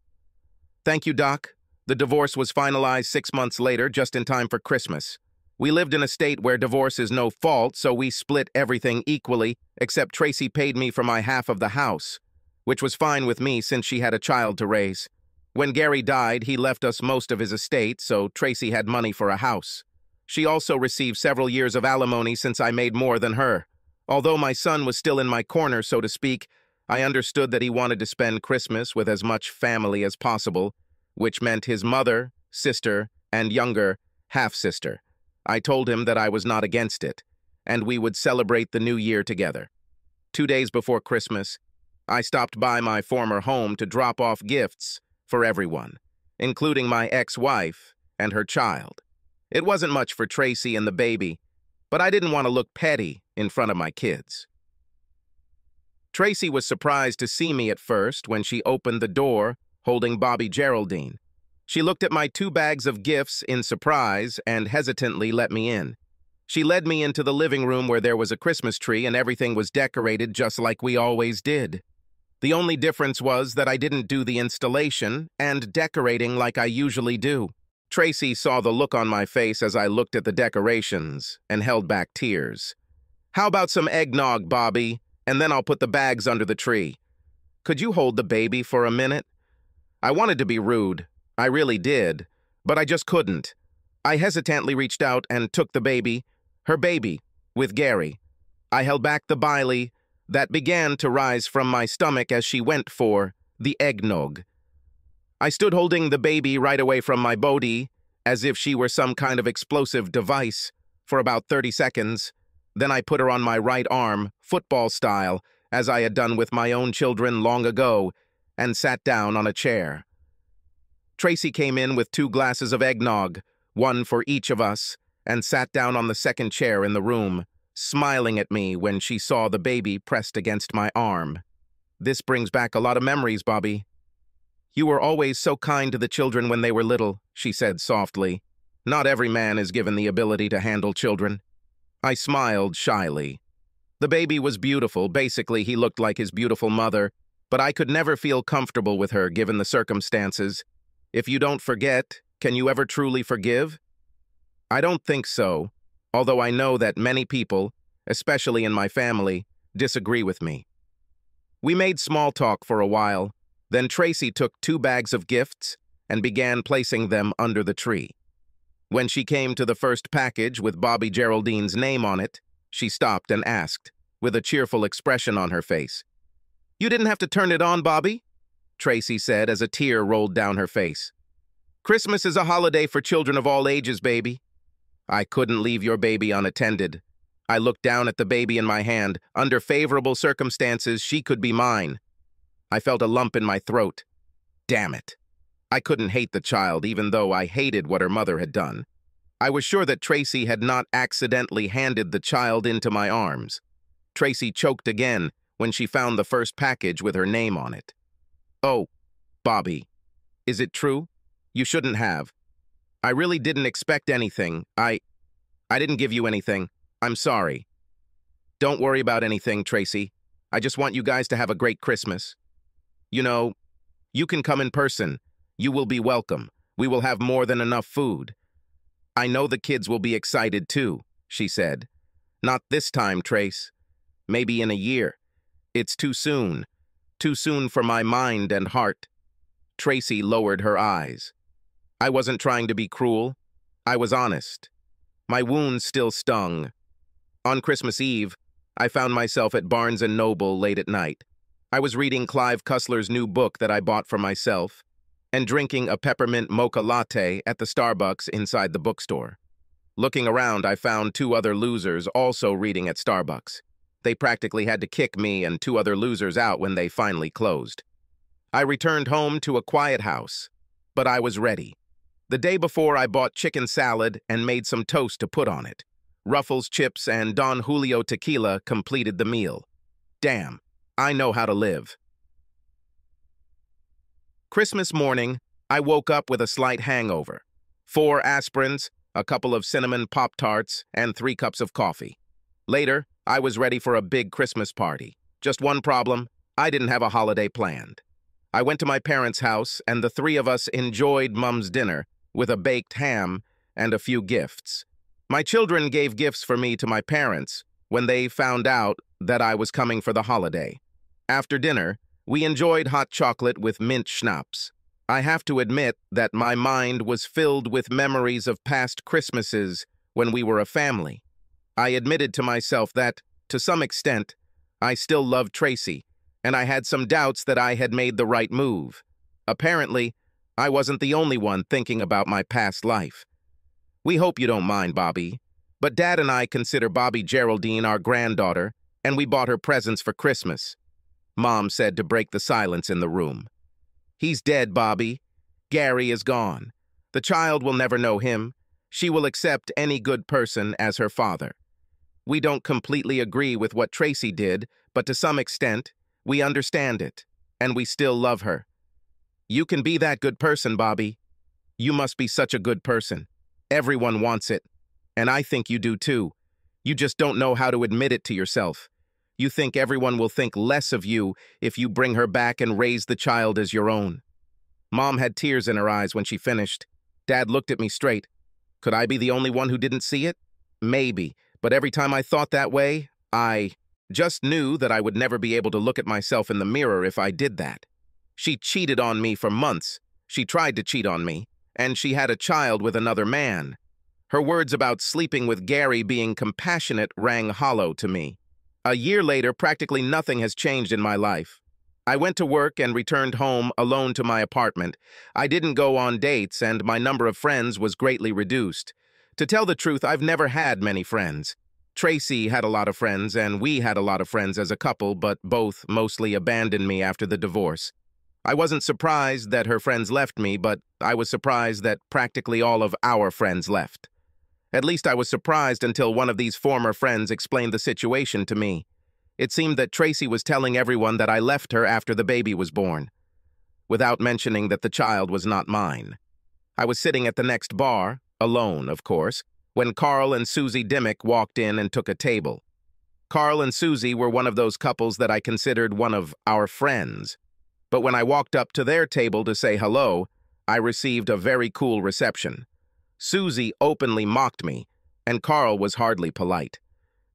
Thank you, Doc. The divorce was finalized 6 months later, just in time for Christmas. We lived in a state where divorce is no fault, so we split everything equally, except Tracy paid me for my half of the house, which was fine with me since she had a child to raise. When Gary died, he left us most of his estate, so Tracy had money for a house. She also received several years of alimony since I made more than her. Although my son was still in my corner, so to speak, I understood that he wanted to spend Christmas with as much family as possible, which meant his mother, sister, and younger half-sister. I told him that I was not against it, and we would celebrate the new year together. 2 days before Christmas, I stopped by my former home to drop off gifts for everyone, including my ex-wife and her child. It wasn't much for Tracy and the baby, but I didn't want to look petty in front of my kids. Tracy was surprised to see me at first when she opened the door, holding Bobby Geraldine. She looked at my 2 bags of gifts in surprise and hesitantly let me in. She led me into the living room where there was a Christmas tree and everything was decorated just like we always did. The only difference was that I didn't do the installation and decorating like I usually do. Tracy saw the look on my face as I looked at the decorations and held back tears. How about some eggnog, Bobby? And then I'll put the bags under the tree. Could you hold the baby for a minute? I wanted to be rude. I really did. But I just couldn't. I hesitantly reached out and took the baby, her baby, with Gary. I held back the bile that began to rise from my stomach as she went for the eggnog. I stood holding the baby right away from my body, as if she were some kind of explosive device, for about 30 seconds. Then I put her on my right arm, football style, as I had done with my own children long ago, and sat down on a chair. Tracy came in with 2 glasses of eggnog, one for each of us, and sat down on the second chair in the room, smiling at me when she saw the baby pressed against my arm. This brings back a lot of memories, Bobby. You were always so kind to the children when they were little, she said softly. Not every man is given the ability to handle children. I smiled shyly. The baby was beautiful. Basically, he looked like his beautiful mother, but I could never feel comfortable with her given the circumstances. If you don't forget, can you ever truly forgive? I don't think so, although I know that many people, especially in my family, disagree with me. We made small talk for a while. Then Tracy took 2 bags of gifts and began placing them under the tree. When she came to the first package with Bobby Geraldine's name on it, she stopped and asked, with a cheerful expression on her face. You didn't have to turn it on, Bobby, Tracy said as a tear rolled down her face. Christmas is a holiday for children of all ages, baby. I couldn't leave your baby unattended. I looked down at the baby in my hand. Under favorable circumstances, she could be mine. I felt a lump in my throat. Damn it. I couldn't hate the child, even though I hated what her mother had done. I was sure that Tracy had not accidentally handed the child into my arms. Tracy choked again when she found the first package with her name on it. Oh, Bobby, is it true? You shouldn't have. I really didn't expect anything. I didn't give you anything. I'm sorry. Don't worry about anything, Tracy. I just want you guys to have a great Christmas. You know, you can come in person. You will be welcome. We will have more than enough food. I know the kids will be excited too, she said. Not this time, Trace. Maybe in a year. It's too soon. Too soon for my mind and heart. Tracy lowered her eyes. I wasn't trying to be cruel. I was honest. My wounds still stung. On Christmas Eve, I found myself at Barnes & Noble late at night. I was reading Clive Cussler's new book that I bought for myself and drinking a peppermint mocha latte at the Starbucks inside the bookstore. Looking around, I found 2 other losers also reading at Starbucks. They practically had to kick me and 2 other losers out when they finally closed. I returned home to a quiet house, but I was ready. The day before, I bought chicken salad and made some toast to put on it. Ruffles chips and Don Julio tequila completed the meal. Damn. I know how to live. Christmas morning, I woke up with a slight hangover. 4 aspirins, a couple of cinnamon Pop-Tarts, and 3 cups of coffee. Later, I was ready for a big Christmas party. Just one problem, I didn't have a holiday planned. I went to my parents' house, and the 3 of us enjoyed Mum's dinner with a baked ham and a few gifts. My children gave gifts for me to my parents when they found out that I was coming for the holiday. After dinner, we enjoyed hot chocolate with mint schnapps. I have to admit that my mind was filled with memories of past Christmases when we were a family. I admitted to myself that, to some extent, I still loved Tracy, and I had some doubts that I had made the right move. Apparently, I wasn't the only one thinking about my past life. We hope you don't mind, Bobby, but Dad and I consider Bobby Geraldine our granddaughter, and we bought her presents for Christmas. Mom said to break the silence in the room. He's dead, Bobby. Gary is gone. The child will never know him. She will accept any good person as her father. We don't completely agree with what Tracy did, but to some extent, we understand it, and we still love her. You can be that good person, Bobby. You must be such a good person. Everyone wants it, and I think you do too. You just don't know how to admit it to yourself. You think everyone will think less of you if you bring her back and raise the child as your own. Mom had tears in her eyes when she finished. Dad looked at me straight. Could I be the only one who didn't see it? Maybe, but every time I thought that way, I just knew that I would never be able to look at myself in the mirror if I did that. She cheated on me for months. She tried to cheat on me, and she had a child with another man. Her words about sleeping with Gary being compassionate rang hollow to me. A year later, practically nothing has changed in my life. I went to work and returned home alone to my apartment. I didn't go on dates, and my number of friends was greatly reduced. To tell the truth, I've never had many friends. Tracy had a lot of friends, and we had a lot of friends as a couple, but both mostly abandoned me after the divorce. I wasn't surprised that her friends left me, but I was surprised that practically all of our friends left. At least I was surprised until one of these former friends explained the situation to me. It seemed that Tracy was telling everyone that I left her after the baby was born, without mentioning that the child was not mine. I was sitting at the next bar, alone, of course, when Carl and Susie Dimmick walked in and took a table. Carl and Susie were one of those couples that I considered one of our friends. But when I walked up to their table to say hello, I received a very cool reception. Susie openly mocked me, and Carl was hardly polite.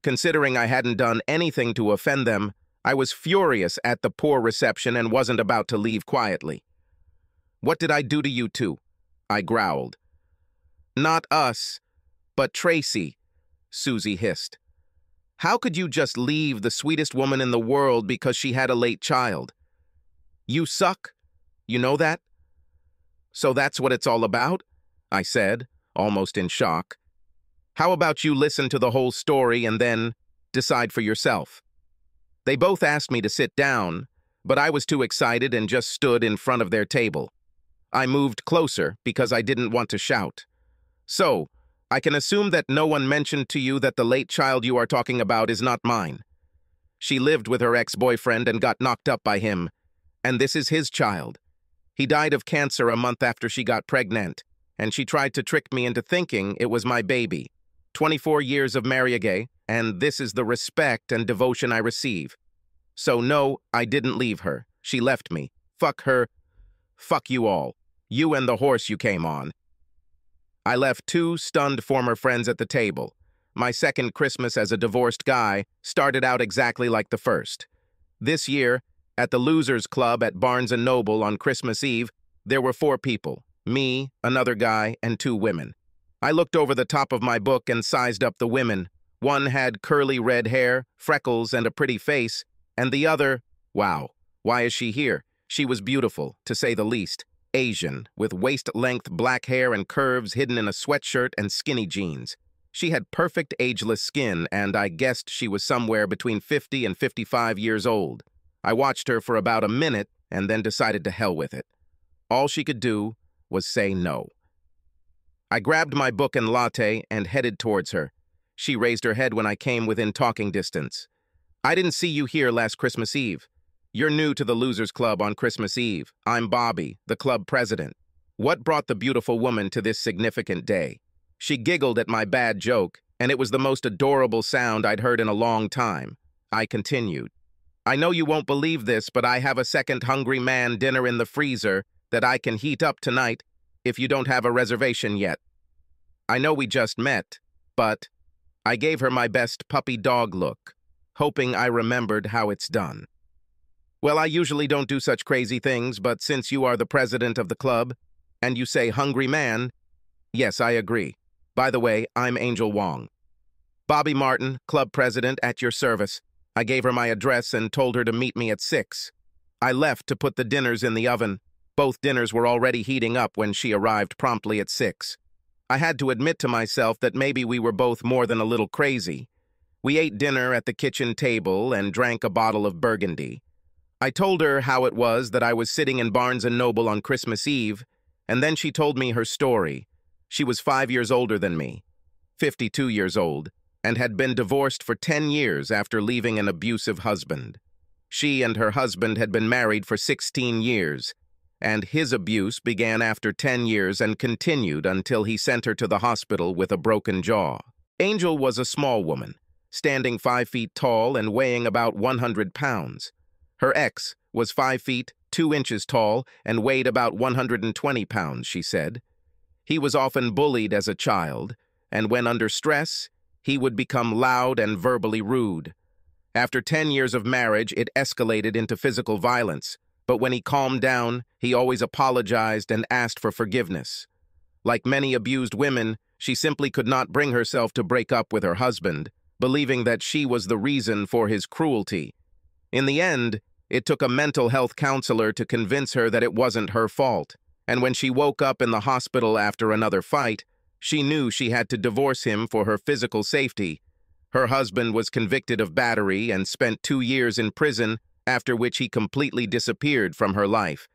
Considering I hadn't done anything to offend them, I was furious at the poor reception and wasn't about to leave quietly. "What did I do to you two?" I growled. "Not us, but Tracy," Susie hissed. "How could you just leave the sweetest woman in the world because she had a late child? You suck, you know that?" "So that's what it's all about?" I said, almost in shock. "How about you listen to the whole story and then decide for yourself?" They both asked me to sit down, but I was too excited and just stood in front of their table. I moved closer because I didn't want to shout. "So, I can assume that no one mentioned to you that the late child you are talking about is not mine. She lived with her ex-boyfriend and got knocked up by him, and this is his child. He died of cancer a month after she got pregnant, and she tried to trick me into thinking it was my baby. 24 years of marriage, and this is the respect and devotion I receive. So no, I didn't leave her. She left me. Fuck her. Fuck you all. You and the horse you came on." I left two stunned former friends at the table. My second Christmas as a divorced guy started out exactly like the first. This year, at the Losers Club at Barnes & Noble on Christmas Eve, there were 4 people, me, another guy, and 2 women. I looked over the top of my book and sized up the women. One had curly red hair, freckles, and a pretty face, and the other, wow, why is she here? She was beautiful, to say the least. Asian, with waist-length black hair and curves hidden in a sweatshirt and skinny jeans. She had perfect ageless skin, and I guessed she was somewhere between 50 and 55 years old. I watched her for about a minute and then decided to hell with it. All she could do was say no. I grabbed my book and latte and headed towards her. She raised her head when I came within talking distance. "I didn't see you here last Christmas Eve. You're new to the Losers Club on Christmas Eve. I'm Bobby, the club president. What brought the beautiful woman to this significant day?" She giggled at my bad joke, and it was the most adorable sound I'd heard in a long time. I continued. "I know you won't believe this, but I have a second Hungry Man dinner in the freezer that I can heat up tonight if you don't have a reservation yet. I know we just met, but..." I gave her my best puppy dog look, hoping I remembered how it's done. "Well, I usually don't do such crazy things, but since you are the president of the club, and you say Hungry Man, yes, I agree. By the way, I'm Angel Wong. Bobby Martin, club president, at your service." I gave her my address and told her to meet me at 6. I left to put the dinners in the oven. Both dinners were already heating up when she arrived promptly at 6. I had to admit to myself that maybe we were both more than a little crazy. We ate dinner at the kitchen table and drank a bottle of Burgundy. I told her how it was that I was sitting in Barnes & Noble on Christmas Eve, and then she told me her story. She was 5 years older than me, 52 years old, and had been divorced for 10 years after leaving an abusive husband. She and her husband had been married for 16 years, and his abuse began after 10 years and continued until he sent her to the hospital with a broken jaw. Angel was a small woman, standing 5 feet tall and weighing about 100 pounds. Her ex was 5 feet, 2 inches tall and weighed about 120 pounds, she said. He was often bullied as a child, and when under stress, he would become loud and verbally rude. After 10 years of marriage, it escalated into physical violence. But when he calmed down, he always apologized and asked for forgiveness. Like many abused women, she simply could not bring herself to break up with her husband, believing that she was the reason for his cruelty. In the end, it took a mental health counselor to convince her that it wasn't her fault. And when she woke up in the hospital after another fight, she knew she had to divorce him for her physical safety. Her husband was convicted of battery and spent 2 years in prison, after which he completely disappeared from her life.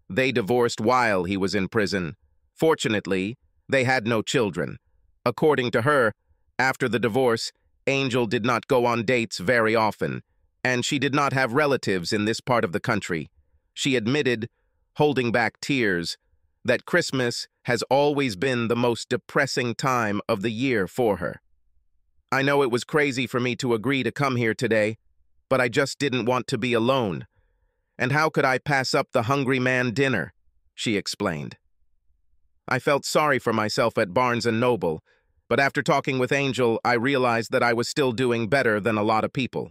They divorced while he was in prison. Fortunately, they had no children. According to her, after the divorce, Angel did not go on dates very often, and she did not have relatives in this part of the country. She admitted, holding back tears, that Christmas has always been the most depressing time of the year for her. I know it was crazy for me to agree to come here today, but I just didn't want to be alone. And how could I pass up the hungry man dinner? She explained. I felt sorry for myself at Barnes & Noble, but after talking with Angel, I realized that I was still doing better than a lot of people.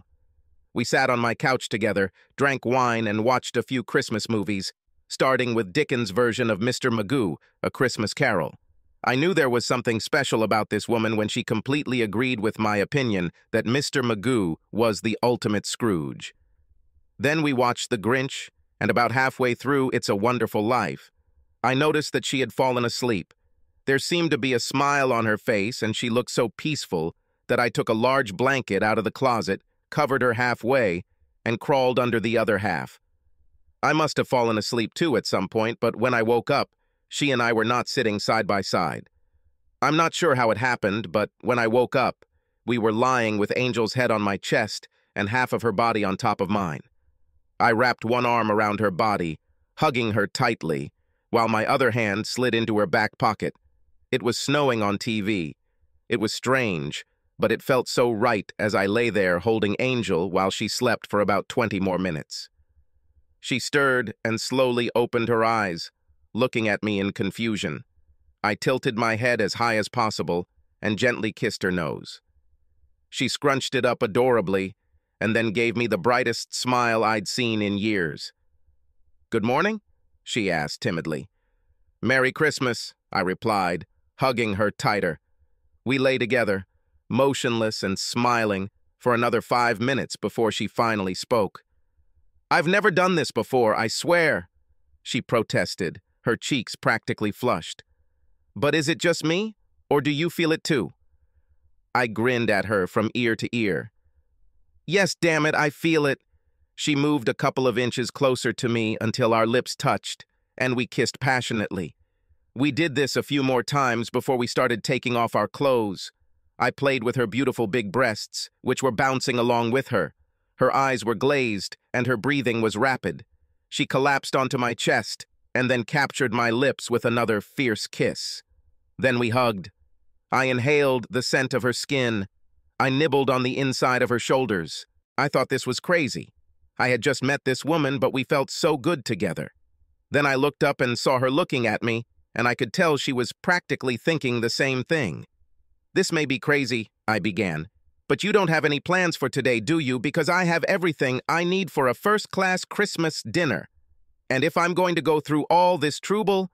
We sat on my couch together, drank wine, and watched a few Christmas movies, starting with Dickens' version of Mr. Magoo, A Christmas Carol. I knew there was something special about this woman when she completely agreed with my opinion that Mr. Magoo was the ultimate Scrooge. Then we watched The Grinch, and about halfway through It's a Wonderful Life, I noticed that she had fallen asleep. There seemed to be a smile on her face, and she looked so peaceful that I took a large blanket out of the closet, covered her halfway, and crawled under the other half. I must have fallen asleep too at some point, but when I woke up, she and I were not sitting side by side. I'm not sure how it happened, but when I woke up, we were lying with Angel's head on my chest and half of her body on top of mine. I wrapped one arm around her body, hugging her tightly, while my other hand slid into her back pocket. It was snowing on TV. It was strange, but it felt so right as I lay there holding Angel while she slept for about 20 more minutes. She stirred and slowly opened her eyes, looking at me in confusion. I tilted my head as high as possible and gently kissed her nose. She scrunched it up adorably and then gave me the brightest smile I'd seen in years. "Good morning?" she asked timidly. "Merry Christmas," I replied, hugging her tighter. We lay together, motionless and smiling, for another 5 minutes before she finally spoke. "I've never done this before, I swear," she protested, her cheeks practically flushed. "But is it just me, or do you feel it too?" I grinned at her from ear to ear. "Yes, damn it, I feel it." She moved a couple of inches closer to me until our lips touched, and we kissed passionately. We did this a few more times before we started taking off our clothes. I played with her beautiful big breasts, which were bouncing along with her. Her eyes were glazed, and her breathing was rapid. She collapsed onto my chest, and then captured my lips with another fierce kiss. Then we hugged. I inhaled the scent of her skin. I nibbled on the inside of her shoulders. I thought this was crazy. I had just met this woman, but we felt so good together. Then I looked up and saw her looking at me, and I could tell she was practically thinking the same thing. "This may be crazy," I began, "but you don't have any plans for today, do you? Because I have everything I need for a first-class Christmas dinner. And if I'm going to go through all this trouble,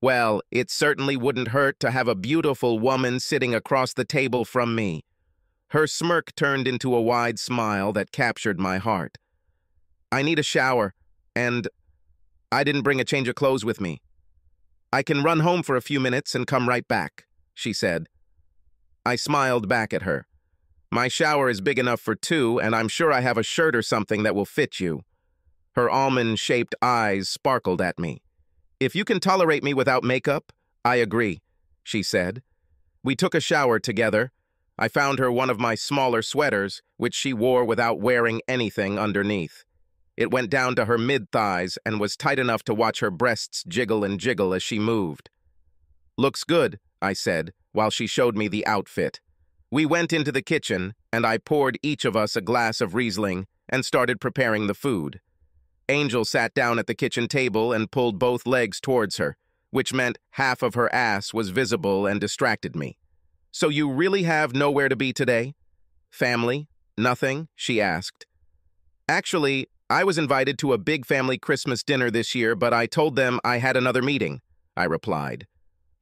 well, it certainly wouldn't hurt to have a beautiful woman sitting across the table from me." Her smirk turned into a wide smile that captured my heart. "I need a shower, and I didn't bring a change of clothes with me. I can run home for a few minutes and come right back," she said. I smiled back at her. "My shower is big enough for 2, and I'm sure I have a shirt or something that will fit you." Her almond-shaped eyes sparkled at me. "If you can tolerate me without makeup, I agree," she said. We took a shower together. I found her one of my smaller sweaters, which she wore without wearing anything underneath. It went down to her mid-thighs and was tight enough to watch her breasts jiggle and jiggle as she moved. "Looks good," I said, while she showed me the outfit. We went into the kitchen, and I poured each of us a glass of Riesling and started preparing the food. Angel sat down at the kitchen table and pulled both legs towards her, which meant half of her ass was visible and distracted me. "So you really have nowhere to be today? Family?" Nothing? She asked. Actually, I was invited to a big family Christmas dinner this year, but I told them I had another meeting, I replied.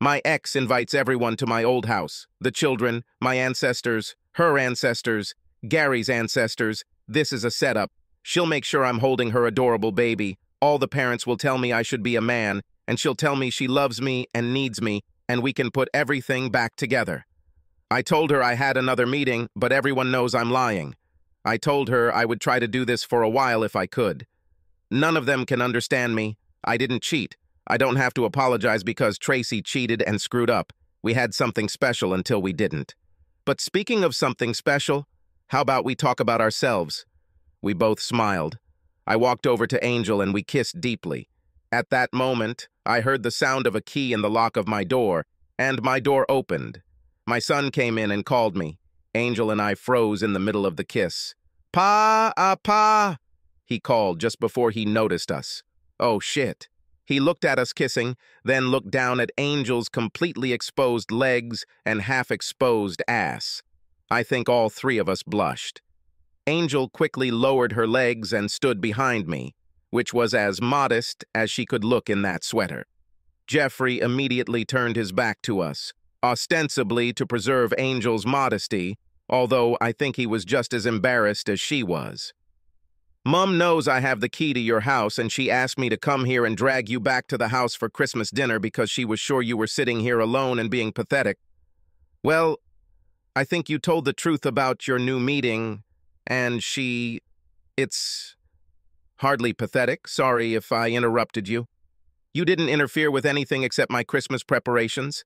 My ex invites everyone to my old house. The children, my ancestors, her ancestors, Gary's ancestors. This is a setup. She'll make sure I'm holding her adorable baby. All the parents will tell me I should be a man, and she'll tell me she loves me and needs me, and we can put everything back together. I told her I had another meeting, but everyone knows I'm lying. I told her I would try to do this for a while if I could. None of them can understand me. I didn't cheat. I don't have to apologize because Tracy cheated and screwed up. We had something special until we didn't. But speaking of something special, how about we talk about ourselves? We both smiled. I walked over to Angel and we kissed deeply. At that moment, I heard the sound of a key in the lock of my door, and my door opened. My son came in and called me. Angel and I froze in the middle of the kiss. Pa, he called just before he noticed us. Oh, shit. He looked at us kissing, then looked down at Angel's completely exposed legs and half-exposed ass. I think all three of us blushed. Angel quickly lowered her legs and stood behind me, which was as modest as she could look in that sweater. Jeffrey immediately turned his back to us, ostensibly to preserve Angel's modesty, although I think he was just as embarrassed as she was. Mom knows I have the key to your house, and she asked me to come here and drag you back to the house for Christmas dinner because she was sure you were sitting here alone and being pathetic. Well, I think you told the truth about your new meeting, and it's hardly pathetic. Sorry if I interrupted you. You didn't interfere with anything except my Christmas preparations,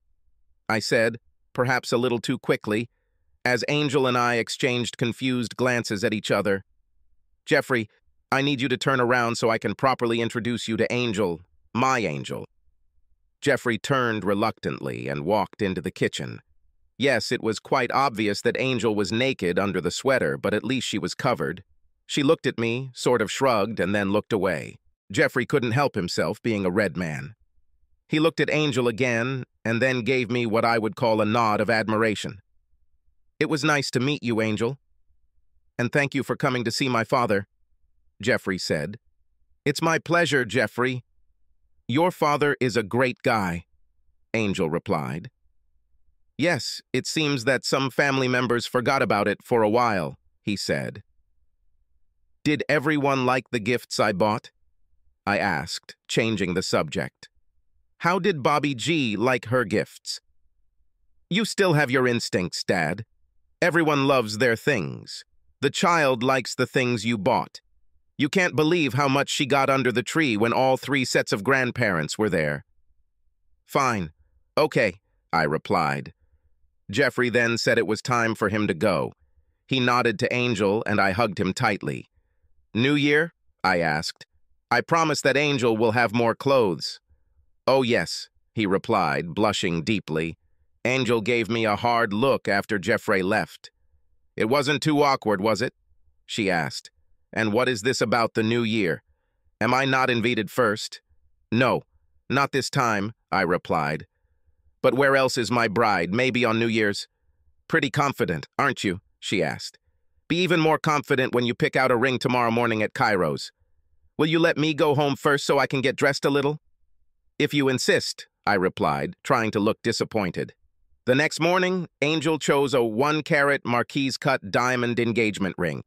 I said, perhaps a little too quickly, as Angel and I exchanged confused glances at each other. Jeffrey, I need you to turn around so I can properly introduce you to Angel, my Angel. Jeffrey turned reluctantly and walked into the kitchen. Yes, it was quite obvious that Angel was naked under the sweater, but at least she was covered. She looked at me, sort of shrugged, and then looked away. Jeffrey couldn't help himself, being a red man. He looked at Angel again, and then gave me what I would call a nod of admiration. It was nice to meet you, Angel. And thank you for coming to see my father, Jeffrey said. It's my pleasure, Jeffrey. Your father is a great guy, Angel replied. Yes, it seems that some family members forgot about it for a while, he said. Did everyone like the gifts I bought? I asked, changing the subject. How did Bobby G like her gifts? You still have your instincts, Dad. Everyone loves their things. The child likes the things you bought. You can't believe how much she got under the tree when all three sets of grandparents were there. Fine. Okay, I replied. Jeffrey then said it was time for him to go. He nodded to Angel and I hugged him tightly. New Year? I asked. I promise that Angel will have more clothes. Oh yes, he replied, blushing deeply. Angel gave me a hard look after Jeffrey left. It wasn't too awkward, was it? She asked. And what is this about the new year? Am I not invited first? No, not this time, I replied. But where else is my bride? Maybe on New Year's? Pretty confident, aren't you? She asked. Be even more confident when you pick out a ring tomorrow morning at Cairo's. Will you let me go home first so I can get dressed a little? If you insist, I replied, trying to look disappointed. The next morning, Angel chose a 1-carat Marquise-cut diamond engagement ring.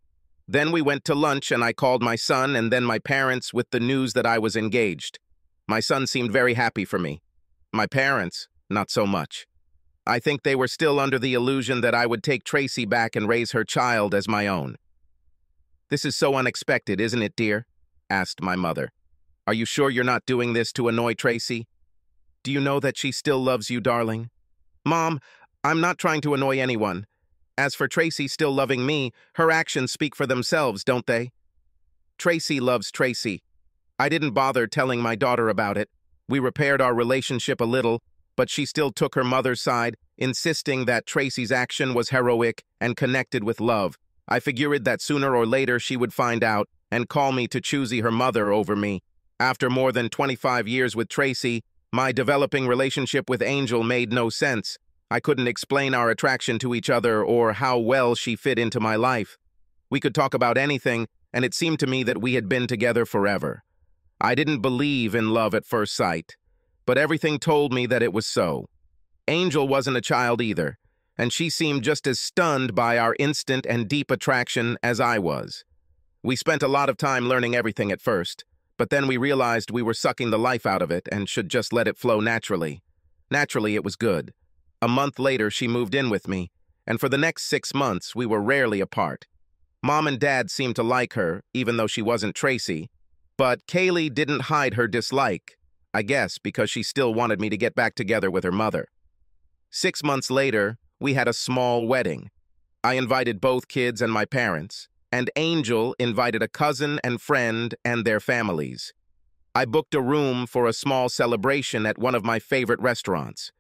Then we went to lunch and I called my son and then my parents with the news that I was engaged. My son seemed very happy for me. My parents, not so much. I think they were still under the illusion that I would take Tracy back and raise her child as my own. This is so unexpected, isn't it, dear? Asked my mother. Are you sure you're not doing this to annoy Tracy? Do you know that she still loves you, darling? Mom, I'm not trying to annoy anyone. As for Tracy still loving me, her actions speak for themselves, don't they? Tracy loves Tracy. I didn't bother telling my daughter about it. We repaired our relationship a little, but she still took her mother's side, insisting that Tracy's action was heroic and connected with love. I figured that sooner or later she would find out and call me to choosy her mother over me. After more than 25 years with Tracy, my developing relationship with Angel made no sense. I couldn't explain our attraction to each other or how well she fit into my life. We could talk about anything, and it seemed to me that we had been together forever. I didn't believe in love at first sight, but everything told me that it was so. Angel wasn't a child either, and she seemed just as stunned by our instant and deep attraction as I was. We spent a lot of time learning everything at first, but then we realized we were sucking the life out of it and should just let it flow naturally. Naturally, it was good. A month later, she moved in with me, and for the next 6 months, we were rarely apart. Mom and Dad seemed to like her, even though she wasn't Tracy, but Kaylee didn't hide her dislike, I guess because she still wanted me to get back together with her mother. 6 months later, we had a small wedding. I invited both kids and my parents, and Angel invited a cousin and friend and their families. I booked a room for a small celebration at one of my favorite restaurants.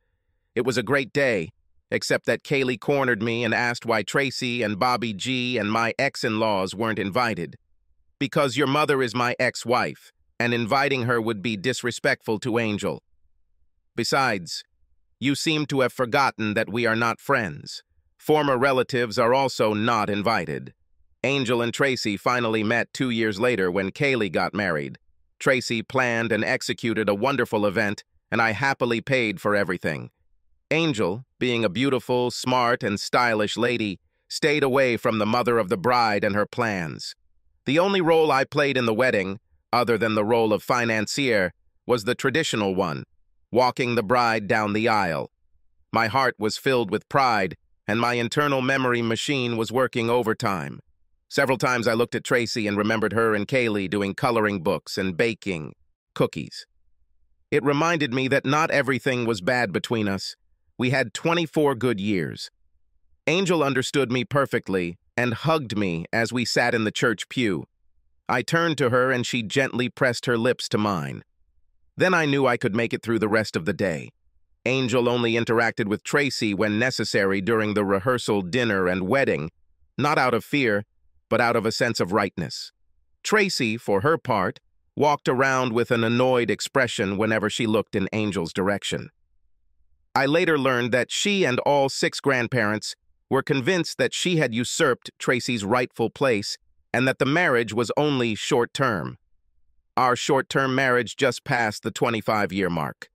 It was a great day, except that Kaylee cornered me and asked why Tracy and Bobby G and my ex-in-laws weren't invited. Because your mother is my ex-wife, and inviting her would be disrespectful to Angel. Besides, you seem to have forgotten that we are not friends. Former relatives are also not invited. Angel and Tracy finally met 2 years later when Kaylee got married. Tracy planned and executed a wonderful event, and I happily paid for everything. Angel, being a beautiful, smart, and stylish lady, stayed away from the mother of the bride and her plans. The only role I played in the wedding, other than the role of financier, was the traditional one, walking the bride down the aisle. My heart was filled with pride, and my internal memory machine was working overtime. Several times I looked at Tracy and remembered her and Kaylee doing coloring books and baking cookies. It reminded me that not everything was bad between us. We had 24 good years. Angel understood me perfectly and hugged me as we sat in the church pew. I turned to her and she gently pressed her lips to mine. Then I knew I could make it through the rest of the day. Angel only interacted with Tracy when necessary during the rehearsal, dinner, and wedding, not out of fear, but out of a sense of rightness. Tracy, for her part, walked around with an annoyed expression whenever she looked in Angel's direction. I later learned that she and all 6 grandparents were convinced that she had usurped Tracy's rightful place and that the marriage was only short-term. Our short-term marriage just passed the 25-year mark.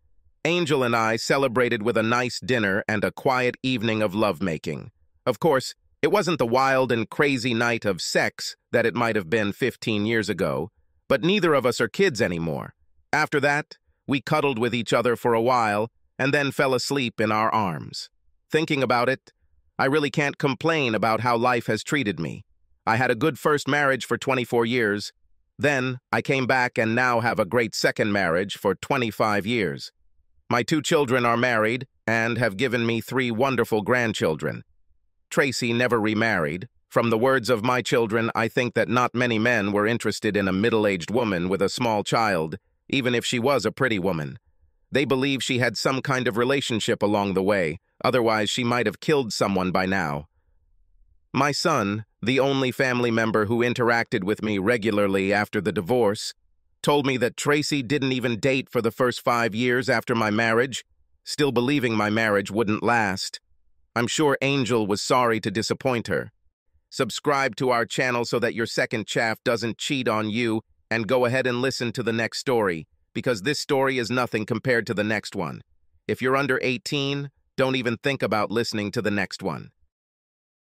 Angel and I celebrated with a nice dinner and a quiet evening of lovemaking. Of course, it wasn't the wild and crazy night of sex that it might have been 15 years ago, but neither of us are kids anymore. After that, we cuddled with each other for a while and then fell asleep in our arms. Thinking about it, I really can't complain about how life has treated me. I had a good first marriage for 24 years. Then I came back and now have a great second marriage for 25 years. My 2 children are married and have given me 3 wonderful grandchildren. Tracy never remarried. From the words of my children, I think that not many men were interested in a middle-aged woman with a small child, even if she was a pretty woman. They believe she had some kind of relationship along the way, otherwise she might have killed someone by now. My son, the only family member who interacted with me regularly after the divorce, told me that Tracy didn't even date for the first 5 years after my marriage, still believing my marriage wouldn't last. I'm sure Angel was sorry to disappoint her. Subscribe to our channel so that your second chaff doesn't cheat on you, and go ahead and listen to the next story, because this story is nothing compared to the next one. If you're under 18, don't even think about listening to the next one.